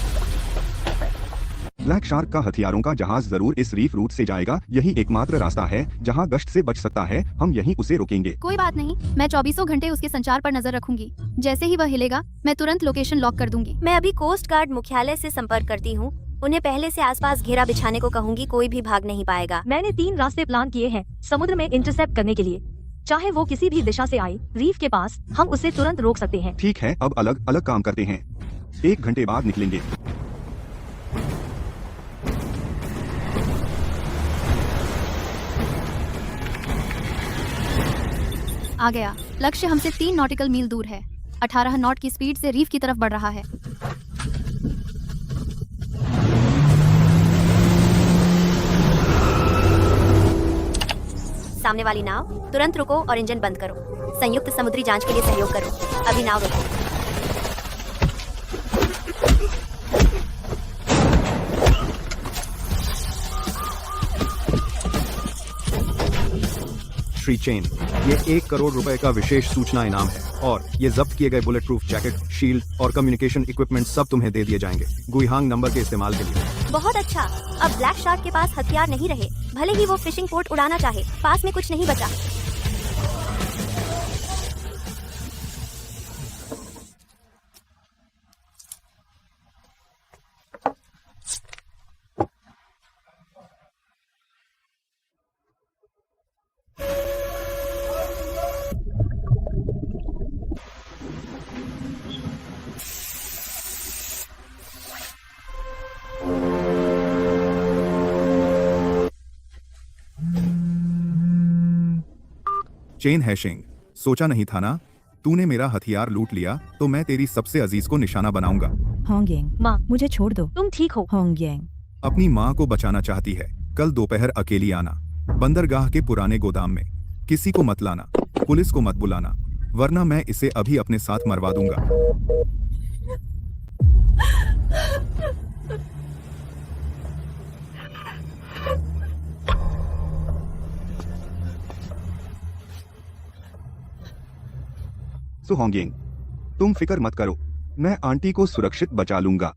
ब्लैक शार्क का हथियारों का जहाज जरूर इस रीफ रूट से जाएगा। यही एकमात्र रास्ता है जहां गश्त से बच सकता है। हम यहीं उसे रोकेंगे। कोई बात नहीं, मैं 24 घंटे उसके संचार पर नजर रखूंगी। जैसे ही वह हिलेगा, मैं तुरंत लोकेशन लॉक कर दूंगी। मैं अभी कोस्ट गार्ड मुख्यालय से संपर्क करती हूँ। उन्हें पहले से आसपास घेरा बिछाने को कहूंगी, कोई भी भाग नहीं पाएगा। मैंने 3 रास्ते प्लान किए हैं समुद्र में इंटरसेप्ट करने के लिए। चाहे वो किसी भी दिशा से आए, रीफ के पास हम उसे तुरंत रोक सकते हैं। ठीक है, अब अलग अलग काम करते हैं। 1 घंटे बाद निकलेंगे। आ गया। लक्ष्य हमसे 3 नॉटिकल मील दूर है। 18 नॉट की स्पीड से रीफ की तरफ बढ़ रहा है। सामने वाली नाव, तुरंत रुको और इंजन बंद करो। संयुक्त समुद्री जांच के लिए सहयोग करो। अभी नाव रुको। श्री चेन, ये 1 करोड़ रुपए का विशेष सूचना इनाम है और ये जब्त किए गए बुलेट प्रूफ जैकेट, शील्ड और कम्युनिकेशन इक्विपमेंट सब तुम्हें दे दिए जाएंगे, गुइहांग नंबर के इस्तेमाल के लिए। बहुत अच्छा। अब ब्लैक शार्क के पास हथियार नहीं रहे, भले ही वो फिशिंग पोर्ट उड़ाना चाहे, पास में कुछ नहीं बचा। चेन हैशिंग, सोचा नहीं था ना तूने मेरा हथियार लूट लिया तो मैं तेरी सबसे अजीज को निशाना बनाऊंगा। होंगयांग, माँ, मुझे छोड़ दो। तुम ठीक हो? होंगयांग, अपनी माँ को बचाना चाहती है। कल दोपहर अकेली आना, बंदरगाह के पुराने गोदाम में। किसी को मत लाना, पुलिस को मत बुलाना, वरना मैं इसे अभी अपने साथ मरवा दूंगा। सो होंगयांग, तुम फिक्र मत करो, मैं आंटी को सुरक्षित बचा लूंगा।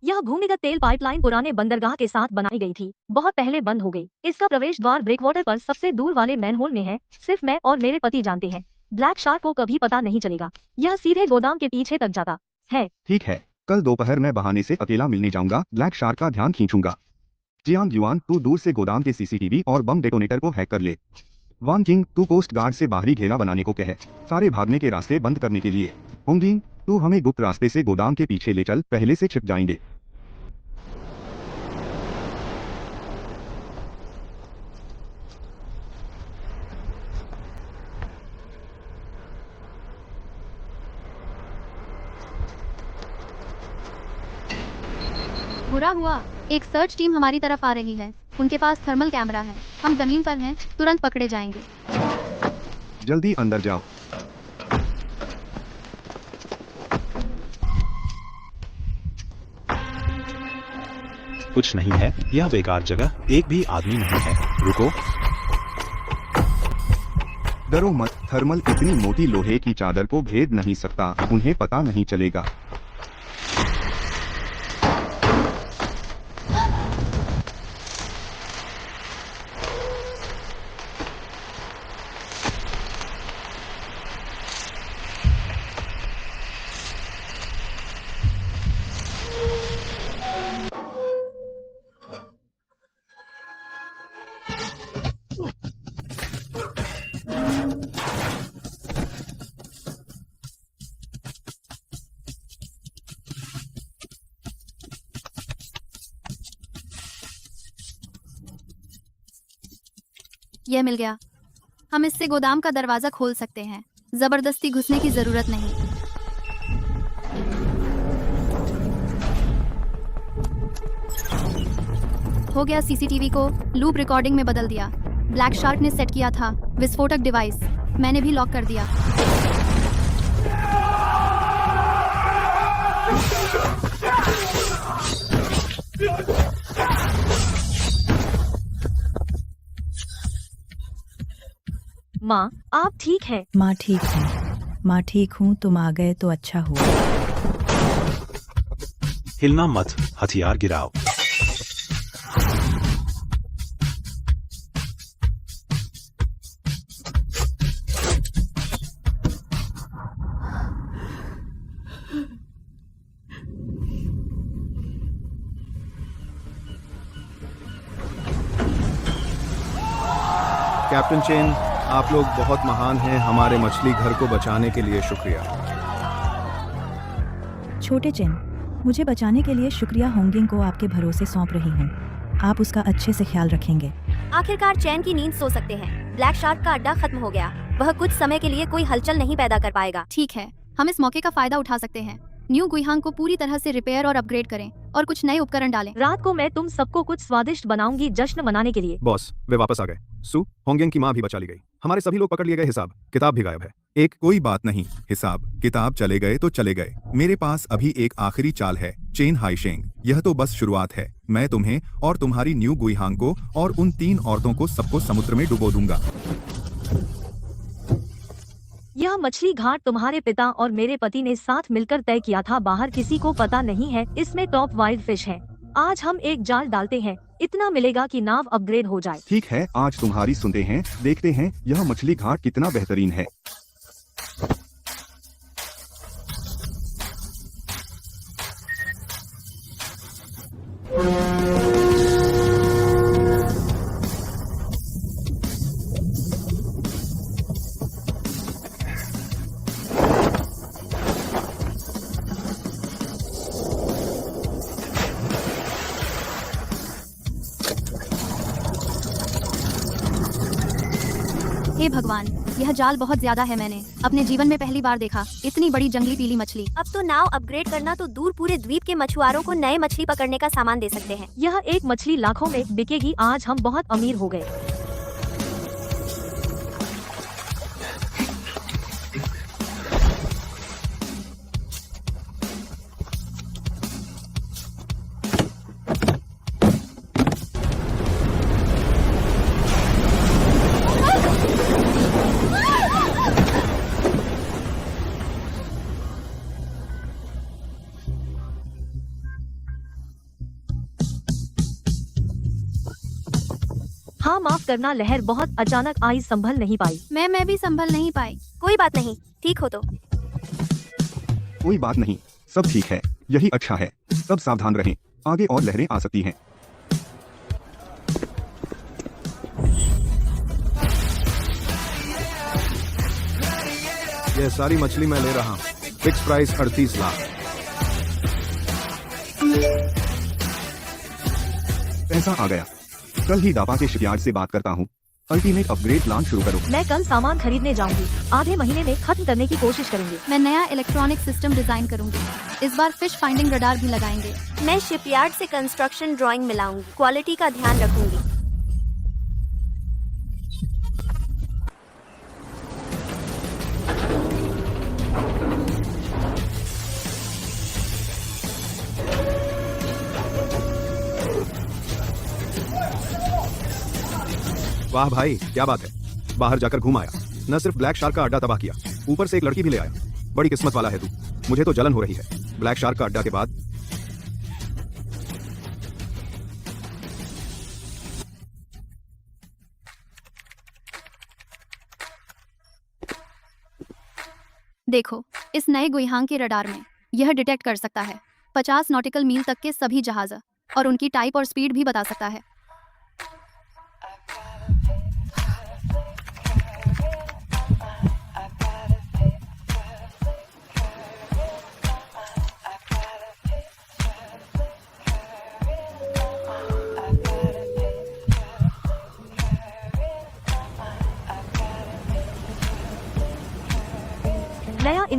यह भूमिगत तेल पाइपलाइन पुराने बंदरगाह के साथ बनाई गई थी, बहुत पहले बंद हो गई। इसका प्रवेश द्वार ब्रेकवाटर पर सबसे दूर वाले मैनहोल में है। सिर्फ मैं और मेरे पति जानते हैं। ब्लैक शार्क को कभी पता नहीं चलेगा। यह सीधे गोदाम के पीछे तक जाता है। ठीक है, कल दोपहर मैं बहाने से अकेला मिलने जाऊंगा, ब्लैक शार्क का ध्यान खींचूंगा। जियांग युआन, तू दूर से गोदाम के सीसीटीवी और बम डेटोनेटर को हैक कर ले। वान जिंग, तू कोस्ट गार्ड से बाहरी घेरा बनाने को कहे, सारे भागने के रास्ते बंद करने के लिए। होंगजिंग, तू हमें गुप्त रास्ते से गोदाम के पीछे ले चल, पहले से छिप जाएंगे। बुरा हुआ, एक सर्च टीम हमारी तरफ आ रही है। उनके पास थर्मल कैमरा है। हम जमीन पर हैं, तुरंत पकड़े जाएंगे। जल्दी अंदर जाओ। कुछ नहीं है, यह बेकार जगह, एक भी आदमी नहीं है। रुको, डरो मत, थर्मल इतनी मोटी लोहे की चादर को भेद नहीं सकता, उन्हें पता नहीं चलेगा। यह मिल गया। हम इससे गोदाम का दरवाजा खोल सकते हैं। जबरदस्ती घुसने की जरूरत नहीं। हो गया। सीसीटीवी को लूप रिकॉर्डिंग में बदल दिया। ब्लैक शार्क ने सेट किया था विस्फोटक डिवाइस। मैंने भी लॉक कर दिया। माँ, आप ठीक है? माँ ठीक है। माँ ठीक हूँ, तुम आ गए तो अच्छा हुआ। हिलना मत, हथियार गिराओ। कैप्टन चेन, आप लोग बहुत महान हैं। हमारे मछली घर को बचाने के लिए शुक्रिया। छोटे चेन, मुझे बचाने के लिए शुक्रिया। होंगिंग को आपके भरोसे सौंप रही हूँ। आप उसका अच्छे से ख्याल रखेंगे। आखिरकार चैन की नींद सो सकते हैं। ब्लैक शार्क का अड्डा खत्म हो गया। वह कुछ समय के लिए कोई हलचल नहीं पैदा कर पाएगा। ठीक है, हम इस मौके का फायदा उठा सकते हैं। न्यू गुइहांग को पूरी तरह से रिपेयर और अपग्रेड करें और कुछ नए उपकरण डालें। रात को मैं तुम सबको कुछ स्वादिष्ट बनाऊंगी जश्न मनाने के लिए। बॉस, वे वापस आ गए। सू, होंगिंग की माँ भी बचा ली गई। हमारे सभी लोग पकड़ लिए गए। हिसाब किताब भी गायब है। एक कोई बात नहीं, हिसाब किताब चले गए तो चले गए। मेरे पास अभी एक आखिरी चाल है, चेन हाइशेंग। यह तो बस शुरुआत है। मैं तुम्हें और तुम्हारी न्यू गुइहांग को और उन 3 औरतों को सबको समुद्र में डुबो दूंगा। यह मछली घाट तुम्हारे पिता और मेरे पति ने साथ मिलकर तय किया था। बाहर किसी को पता नहीं है। इसमें टॉप वाइल्ड फिश है। आज हम एक जाल डालते हैं। इतना मिलेगा कि नाव अपग्रेड हो जाए। ठीक है, आज तुम्हारी सुनते हैं। देखते हैं यह मछली घाट कितना बेहतरीन है। हे भगवान, यह जाल बहुत ज्यादा है। मैंने अपने जीवन में पहली बार देखा इतनी बड़ी जंगली पीली मछली। अब तो नाव अपग्रेड करना तो दूर, पूरे द्वीप के मछुआरों को नए मछली पकड़ने का सामान दे सकते हैं। यह एक मछली लाखों में बिकेगी। आज हम बहुत अमीर हो गए। हाँ, माफ करना, लहर बहुत अचानक आई, संभल नहीं पाई। मैं भी संभल नहीं पाई। कोई बात नहीं, ठीक हो तो। कोई बात नहीं, सब ठीक है। यही अच्छा है। सब सावधान रहें, आगे और लहरें आ सकती हैं। यह सारी मछली मैं ले रहा हूँ। Fix price 38 lakh. पैसा आ गया। कल ही दापा के शिपयार्ड से बात करता हूँ। अल्टीमेट अपग्रेड प्लान शुरू करो। मैं कल सामान खरीदने जाऊंगी। आधे महीने में खत्म करने की कोशिश करेंगे। मैं नया इलेक्ट्रॉनिक सिस्टम डिजाइन करूंगी। इस बार फिश फाइंडिंग रडार भी लगाएंगे। मैं शिपयार्ड से कंस्ट्रक्शन ड्राइंग मिलाऊंगी। क्वालिटी का ध्यान रखूंगी। वाह भाई, क्या बात है। बाहर जाकर घूम आया। न सिर्फ ब्लैक शार्क का अड्डा तबाह किया, ऊपर से एक लड़की भी ले आया। बड़ी किस्मत वाला है तू। मुझे तो जलन हो रही है। ब्लैक शार्क का अड्डा के बाद देखो, इस नए गुइहांग के रडार में यह डिटेक्ट कर सकता है 50 नॉटिकल मील तक के सभी जहाज और उनकी टाइप और स्पीड भी बता सकता है।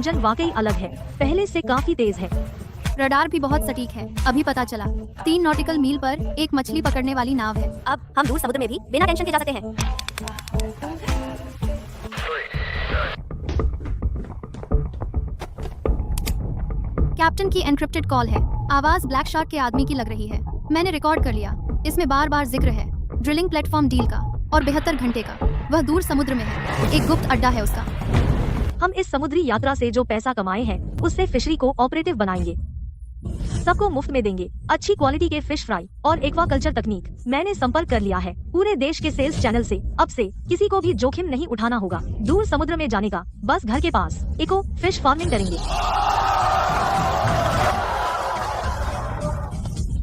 इंजन वाकई अलग है, पहले से काफी तेज है। रडार भी बहुत सटीक है। अभी पता चला 3 नॉटिकल मील पर एक मछली पकड़ने वाली नाव है। अब हम दूर समुद्र में भी बिना टेंशन के जा सकते हैं। कैप्टन की एनक्रिप्टेड कॉल है। आवाज ब्लैक शार्क के आदमी की लग रही है। मैंने रिकॉर्ड कर लिया। इसमें बार बार जिक्र है ड्रिलिंग प्लेटफॉर्म डील का और 72 घंटे का। वह दूर समुद्र में है, एक गुप्त अड्डा है उसका। हम इस समुद्री यात्रा से जो पैसा कमाए हैं उससे फिशरी को ऑपरेटिव बनाएंगे। सबको मुफ्त में देंगे, अच्छी क्वालिटी के फिश फ्राई और एक्वाकल्चर तकनीक। मैंने संपर्क कर लिया है पूरे देश के सेल्स चैनल से। अब से किसी को भी जोखिम नहीं उठाना होगा दूर समुद्र में जाने का, बस घर के पास इको फिश फार्मिंग करेंगे।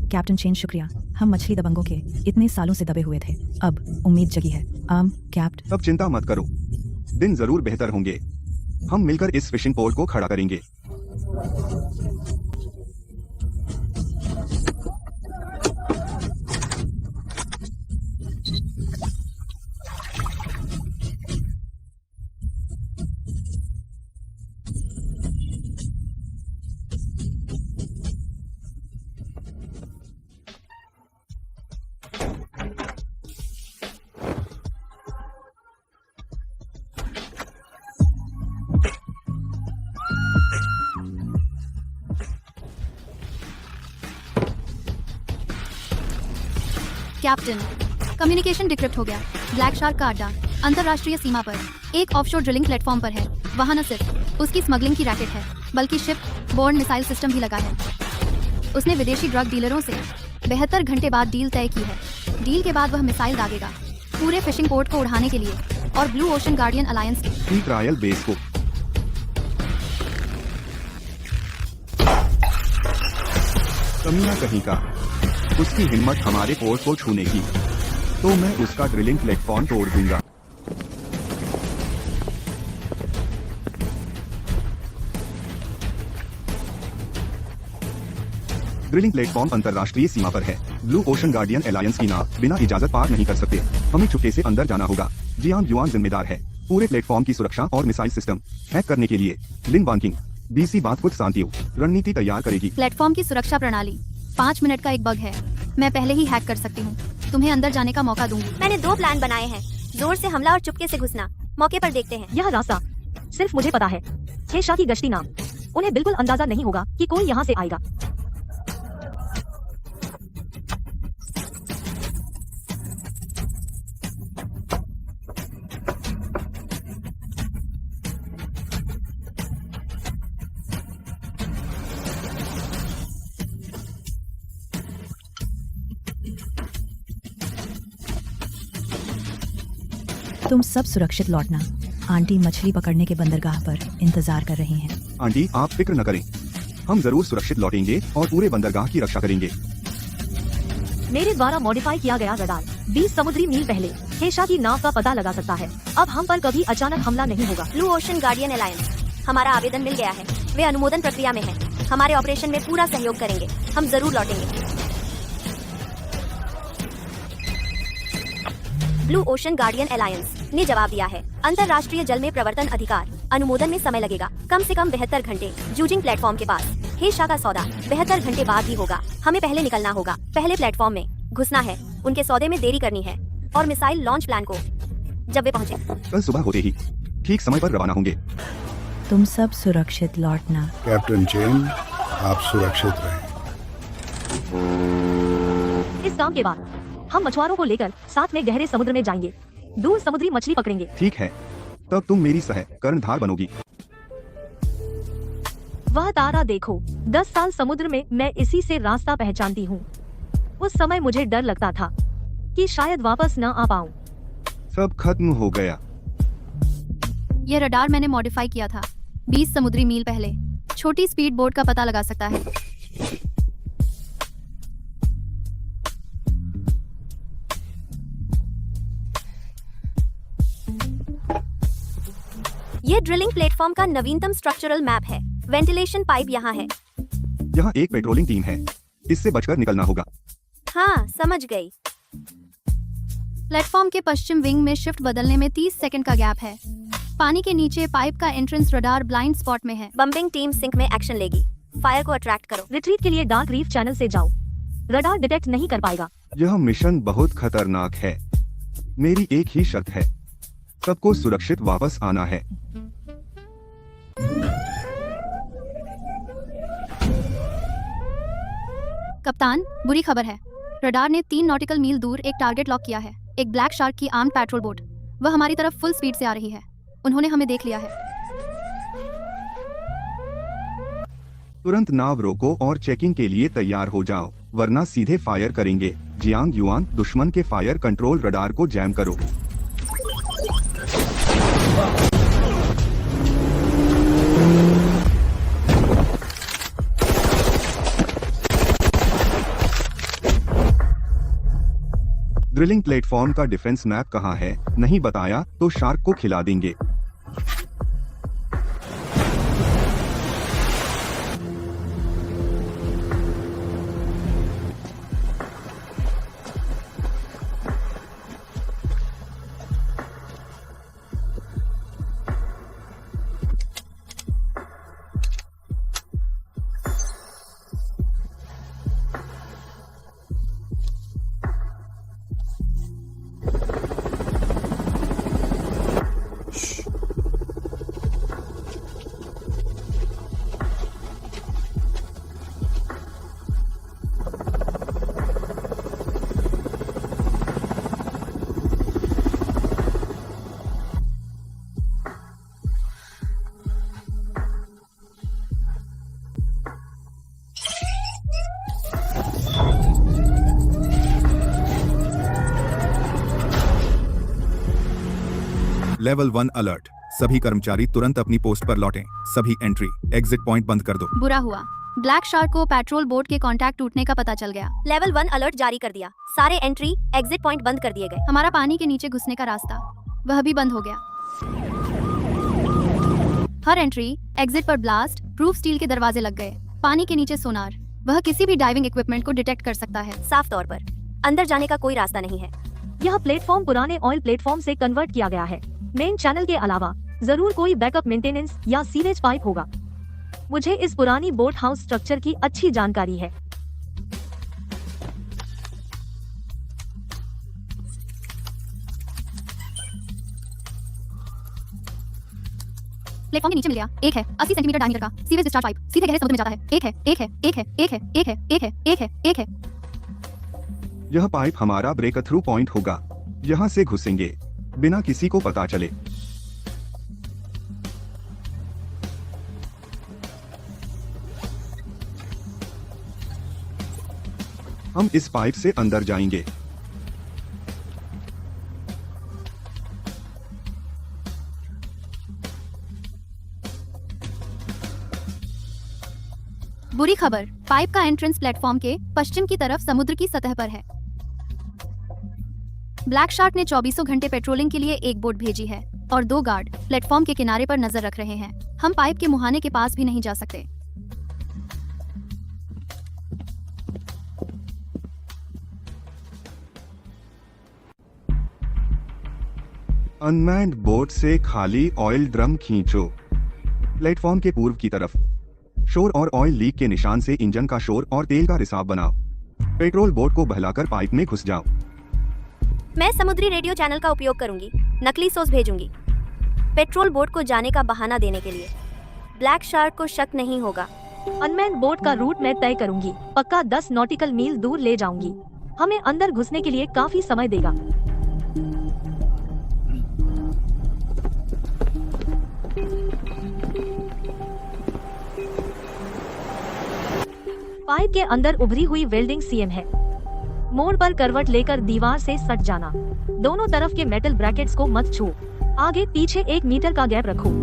कैप्टन चेन शुक्रिया। हम मछली दबंगों के इतने सालों से दबे हुए थे, अब उम्मीद जगी है। कैप्ट अब चिंता मत करो, दिन जरूर बेहतर होंगे। हम मिलकर इस फिशिंग पोर्ट को खड़ा करेंगे। कैप्टन, कम्युनिकेशन डिक्रिप्ट हो गया। ब्लैक शार्क का अड्डा अंतरराष्ट्रीय सीमा पर एक ऑफशोर ड्रिलिंग प्लेटफॉर्म पर है। वहाँ न सिर्फ उसकी स्मगलिंग की रैकेट है, बल्कि शिप बोर्ड मिसाइल सिस्टम भी लगा है। उसने विदेशी ड्रग डीलरों से 72 घंटे बाद डील तय की है। डील के बाद वह मिसाइल दागेगा पूरे फिशिंग पोर्ट को उड़ाने के लिए और ब्लू ओशन गार्डियन अलायंस की ट्रायल बेस को। कमीना कहीं का, उसकी हिम्मत हमारे पोर्ट को छूने की, तो मैं उसका ड्रिलिंग प्लेटफॉर्म तोड़ दूंगा। ड्रिलिंग प्लेटफॉर्म अंतरराष्ट्रीय सीमा पर है। ब्लू ओशन गार्डियन अलायंस की नाव बिना इजाजत पार नहीं कर सकते। हमें चुपके से अंदर जाना होगा। जियांग युआन जिम्मेदार है पूरे प्लेटफॉर्म की सुरक्षा और मिसाइल सिस्टम हैक करने के लिए। लिन बांकिंग बीसी बात कुछ शांतियों रणनीति तैयार करेगी। प्लेटफॉर्म की सुरक्षा प्रणाली 5 मिनट का एक बग है। मैं पहले ही हैक कर सकती हूँ। तुम्हें अंदर जाने का मौका दूंगी। मैंने 2 प्लान बनाए हैं, जोर से हमला और चुपके से घुसना। मौके पर देखते हैं। यह रास्ता सिर्फ मुझे पता है। हेशा की गश्ती नाम, उन्हें बिल्कुल अंदाजा नहीं होगा कि कोई यहाँ से आएगा। तुम सब सुरक्षित लौटना। आंटी मछली पकड़ने के बंदरगाह पर इंतजार कर रही हैं। आंटी आप फिक्र न करें, हम जरूर सुरक्षित लौटेंगे और पूरे बंदरगाह की रक्षा करेंगे। मेरे द्वारा मॉडिफाई किया गया रडार 20 समुद्री मील पहले हेशा की नाव का पता लगा सकता है। अब हम पर कभी अचानक हमला नहीं होगा। ब्लू ओशन गार्डियन अलायंस, हमारा आवेदन मिल गया है। वे अनुमोदन प्रक्रिया में है। हमारे ऑपरेशन में पूरा सहयोग करेंगे। हम जरूर लौटेंगे। ब्लू ओशन गार्डियन अलायंस ने जवाब दिया है। अंतरराष्ट्रीय जल में प्रवर्तन अधिकार अनुमोदन में समय लगेगा, कम से कम 72 घंटे। जूजिंग प्लेटफॉर्म के पास हेशा का सौदा 72 घंटे बाद ही होगा। हमें पहले निकलना होगा, पहले प्लेटफॉर्म में घुसना है, उनके सौदे में देरी करनी है और मिसाइल लॉन्च प्लान को जब वे पहुंचे कल सुबह होते ही ठीक समय पर रवाना होंगे। तुम सब सुरक्षित लौटना। कैप्टन चेन, आप सुरक्षित रहें। इस काम के बाद हम मछुआरों को लेकर साथ में गहरे समुद्र में जाएंगे, दूर समुद्री मछली पकड़ेंगे। ठीक है, तब तुम मेरी सह कर्णधार बनोगी। वह तारा देखो, 10 साल समुद्र में मैं इसी से रास्ता पहचानती हूँ। उस समय मुझे डर लगता था कि शायद वापस न आ पाऊँ। सब खत्म हो गया। यह रडार मैंने मॉडिफाई किया था 20 समुद्री मील पहले। छोटी स्पीड बोट का पता लगा सकता है। ये ड्रिलिंग प्लेटफॉर्म का नवीनतम स्ट्रक्चरल मैप है। वेंटिलेशन पाइप यहाँ है। यहाँ एक पेट्रोलिंग टीम है, इससे बचकर निकलना होगा। हाँ, समझ गई। प्लेटफॉर्म के पश्चिम विंग में शिफ्ट बदलने में 30 सेकंड का गैप है। पानी के नीचे पाइप का एंट्रेंस रडार ब्लाइंड स्पॉट में है। बम्बिंग टीम सिंक में एक्शन लेगी। फायर को अट्रैक्ट करो। रिट्रीट के लिए डार्क रीफ चैनल से जाओ। रडार डिटेक्ट नहीं कर पाएगा। यह मिशन बहुत खतरनाक है। मेरी एक ही शर्त है, सबको सुरक्षित वापस आना है। कप्तान, बुरी खबर है। रडार ने 3 नॉटिकल मील दूर एक टारगेट लॉक किया है। एक ब्लैक शार्क की आर्म्ड पेट्रोल बोट। वह हमारी तरफ फुल स्पीड से आ रही है। उन्होंने हमें देख लिया है। तुरंत नाव रोको और चेकिंग के लिए तैयार हो जाओ, वरना सीधे फायर करेंगे। जियांग युआन, दुश्मन के फायर कंट्रोल रडार को जैम करो। ड्रिलिंग प्लेटफॉर्म का डिफेंस मैप कहाँ है? नहीं बताया तो शार्क को खिला देंगे। Level 1 alert. सभी कर्मचारी तुरंत अपनी पोस्ट पर लौटें। सभी एंट्री एग्जिट पॉइंट बंद कर दो। बुरा हुआ, ब्लैक शार्क को पेट्रोल बोट के कांटेक्ट टूटने का पता चल गया। लेवल 1 अलर्ट जारी कर दिया। सारे एंट्री एग्जिट पॉइंट बंद कर दिए गए। हमारा पानी के नीचे घुसने का रास्ता, वह भी बंद हो गया। हर एंट्री एग्जिट पर ब्लास्ट प्रूफ स्टील के दरवाजे लग गए। पानी के नीचे सोनार, वह किसी भी डाइविंग इक्विपमेंट को डिटेक्ट कर सकता है। साफ तौर पर अंदर जाने का कोई रास्ता नहीं है। यह प्लेटफॉर्म पुराने ऑयल प्लेटफॉर्म से कन्वर्ट किया गया है। मेन चैनल के अलावा जरूर कोई बैकअप मेंटेनेंस या सीवेज पाइप होगा। मुझे इस पुरानी बोट हाउस स्ट्रक्चर की अच्छी जानकारी है। प्लेटफॉर्म के नीचे मिल गया। एक है 80 सेंटीमीटर डायमीटर का सीवेज डिस्चार्ज पाइप, सीधे गहरे समुद्र में जाता है। एक है, एक है, एक है, एक है, एक है, एक है, एक है, एक है। यह पाइप हमारा ब्रेक थ्रू पॉइंट होगा। यहाँ से घुसेंगे बिना किसी को पता चले। हम इस पाइप से अंदर जाएंगे। बुरी खबर, पाइप का एंट्रेंस प्लेटफॉर्म के पश्चिम की तरफ समुद्र की सतह पर है। ब्लैक शार्क ने 24 घंटे पेट्रोलिंग के लिए एक बोट भेजी है और 2 गार्ड प्लेटफॉर्म के किनारे पर नजर रख रहे हैं। हम पाइप के मुहाने के पास भी नहीं जा सकते। अनमैन्ड बोट से खाली ऑयल ड्रम खींचो। प्लेटफॉर्म के पूर्व की तरफ शोर और ऑयल लीक के निशान से इंजन का शोर और तेल का रिसाव बनाओ। पेट्रोल बोट को बहलाकर पाइप में घुस जाओ। मैं समुद्री रेडियो चैनल का उपयोग करूंगी। नकली सोर्स भेजूंगी पेट्रोल बोट को जाने का बहाना देने के लिए। ब्लैक शार्क को शक नहीं होगा। अनमैन्ड बोट का रूट मैं तय करूंगी। पक्का 10 नॉटिकल मील दूर ले जाऊंगी। हमें अंदर घुसने के लिए काफी समय देगा। पाइप के अंदर उभरी हुई वेल्डिंग सीएम है। मोड़ पर करवट लेकर दीवार से सट जाना। दोनों तरफ के मेटल ब्रैकेट्स को मत छू। आगे पीछे 1 मीटर का गैप रखो।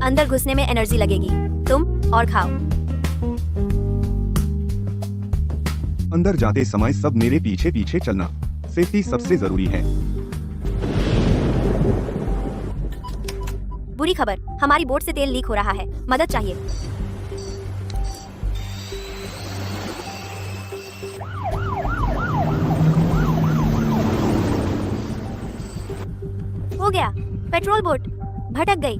अंदर घुसने में एनर्जी लगेगी। तुम और खाओ। अंदर जाते समय सब मेरे पीछे पीछे चलना। सेफ्टी सबसे जरूरी है। बुरी खबर, हमारी बोट से तेल लीक हो रहा है, मदद चाहिए। हो गया, पेट्रोल बोट भटक गई।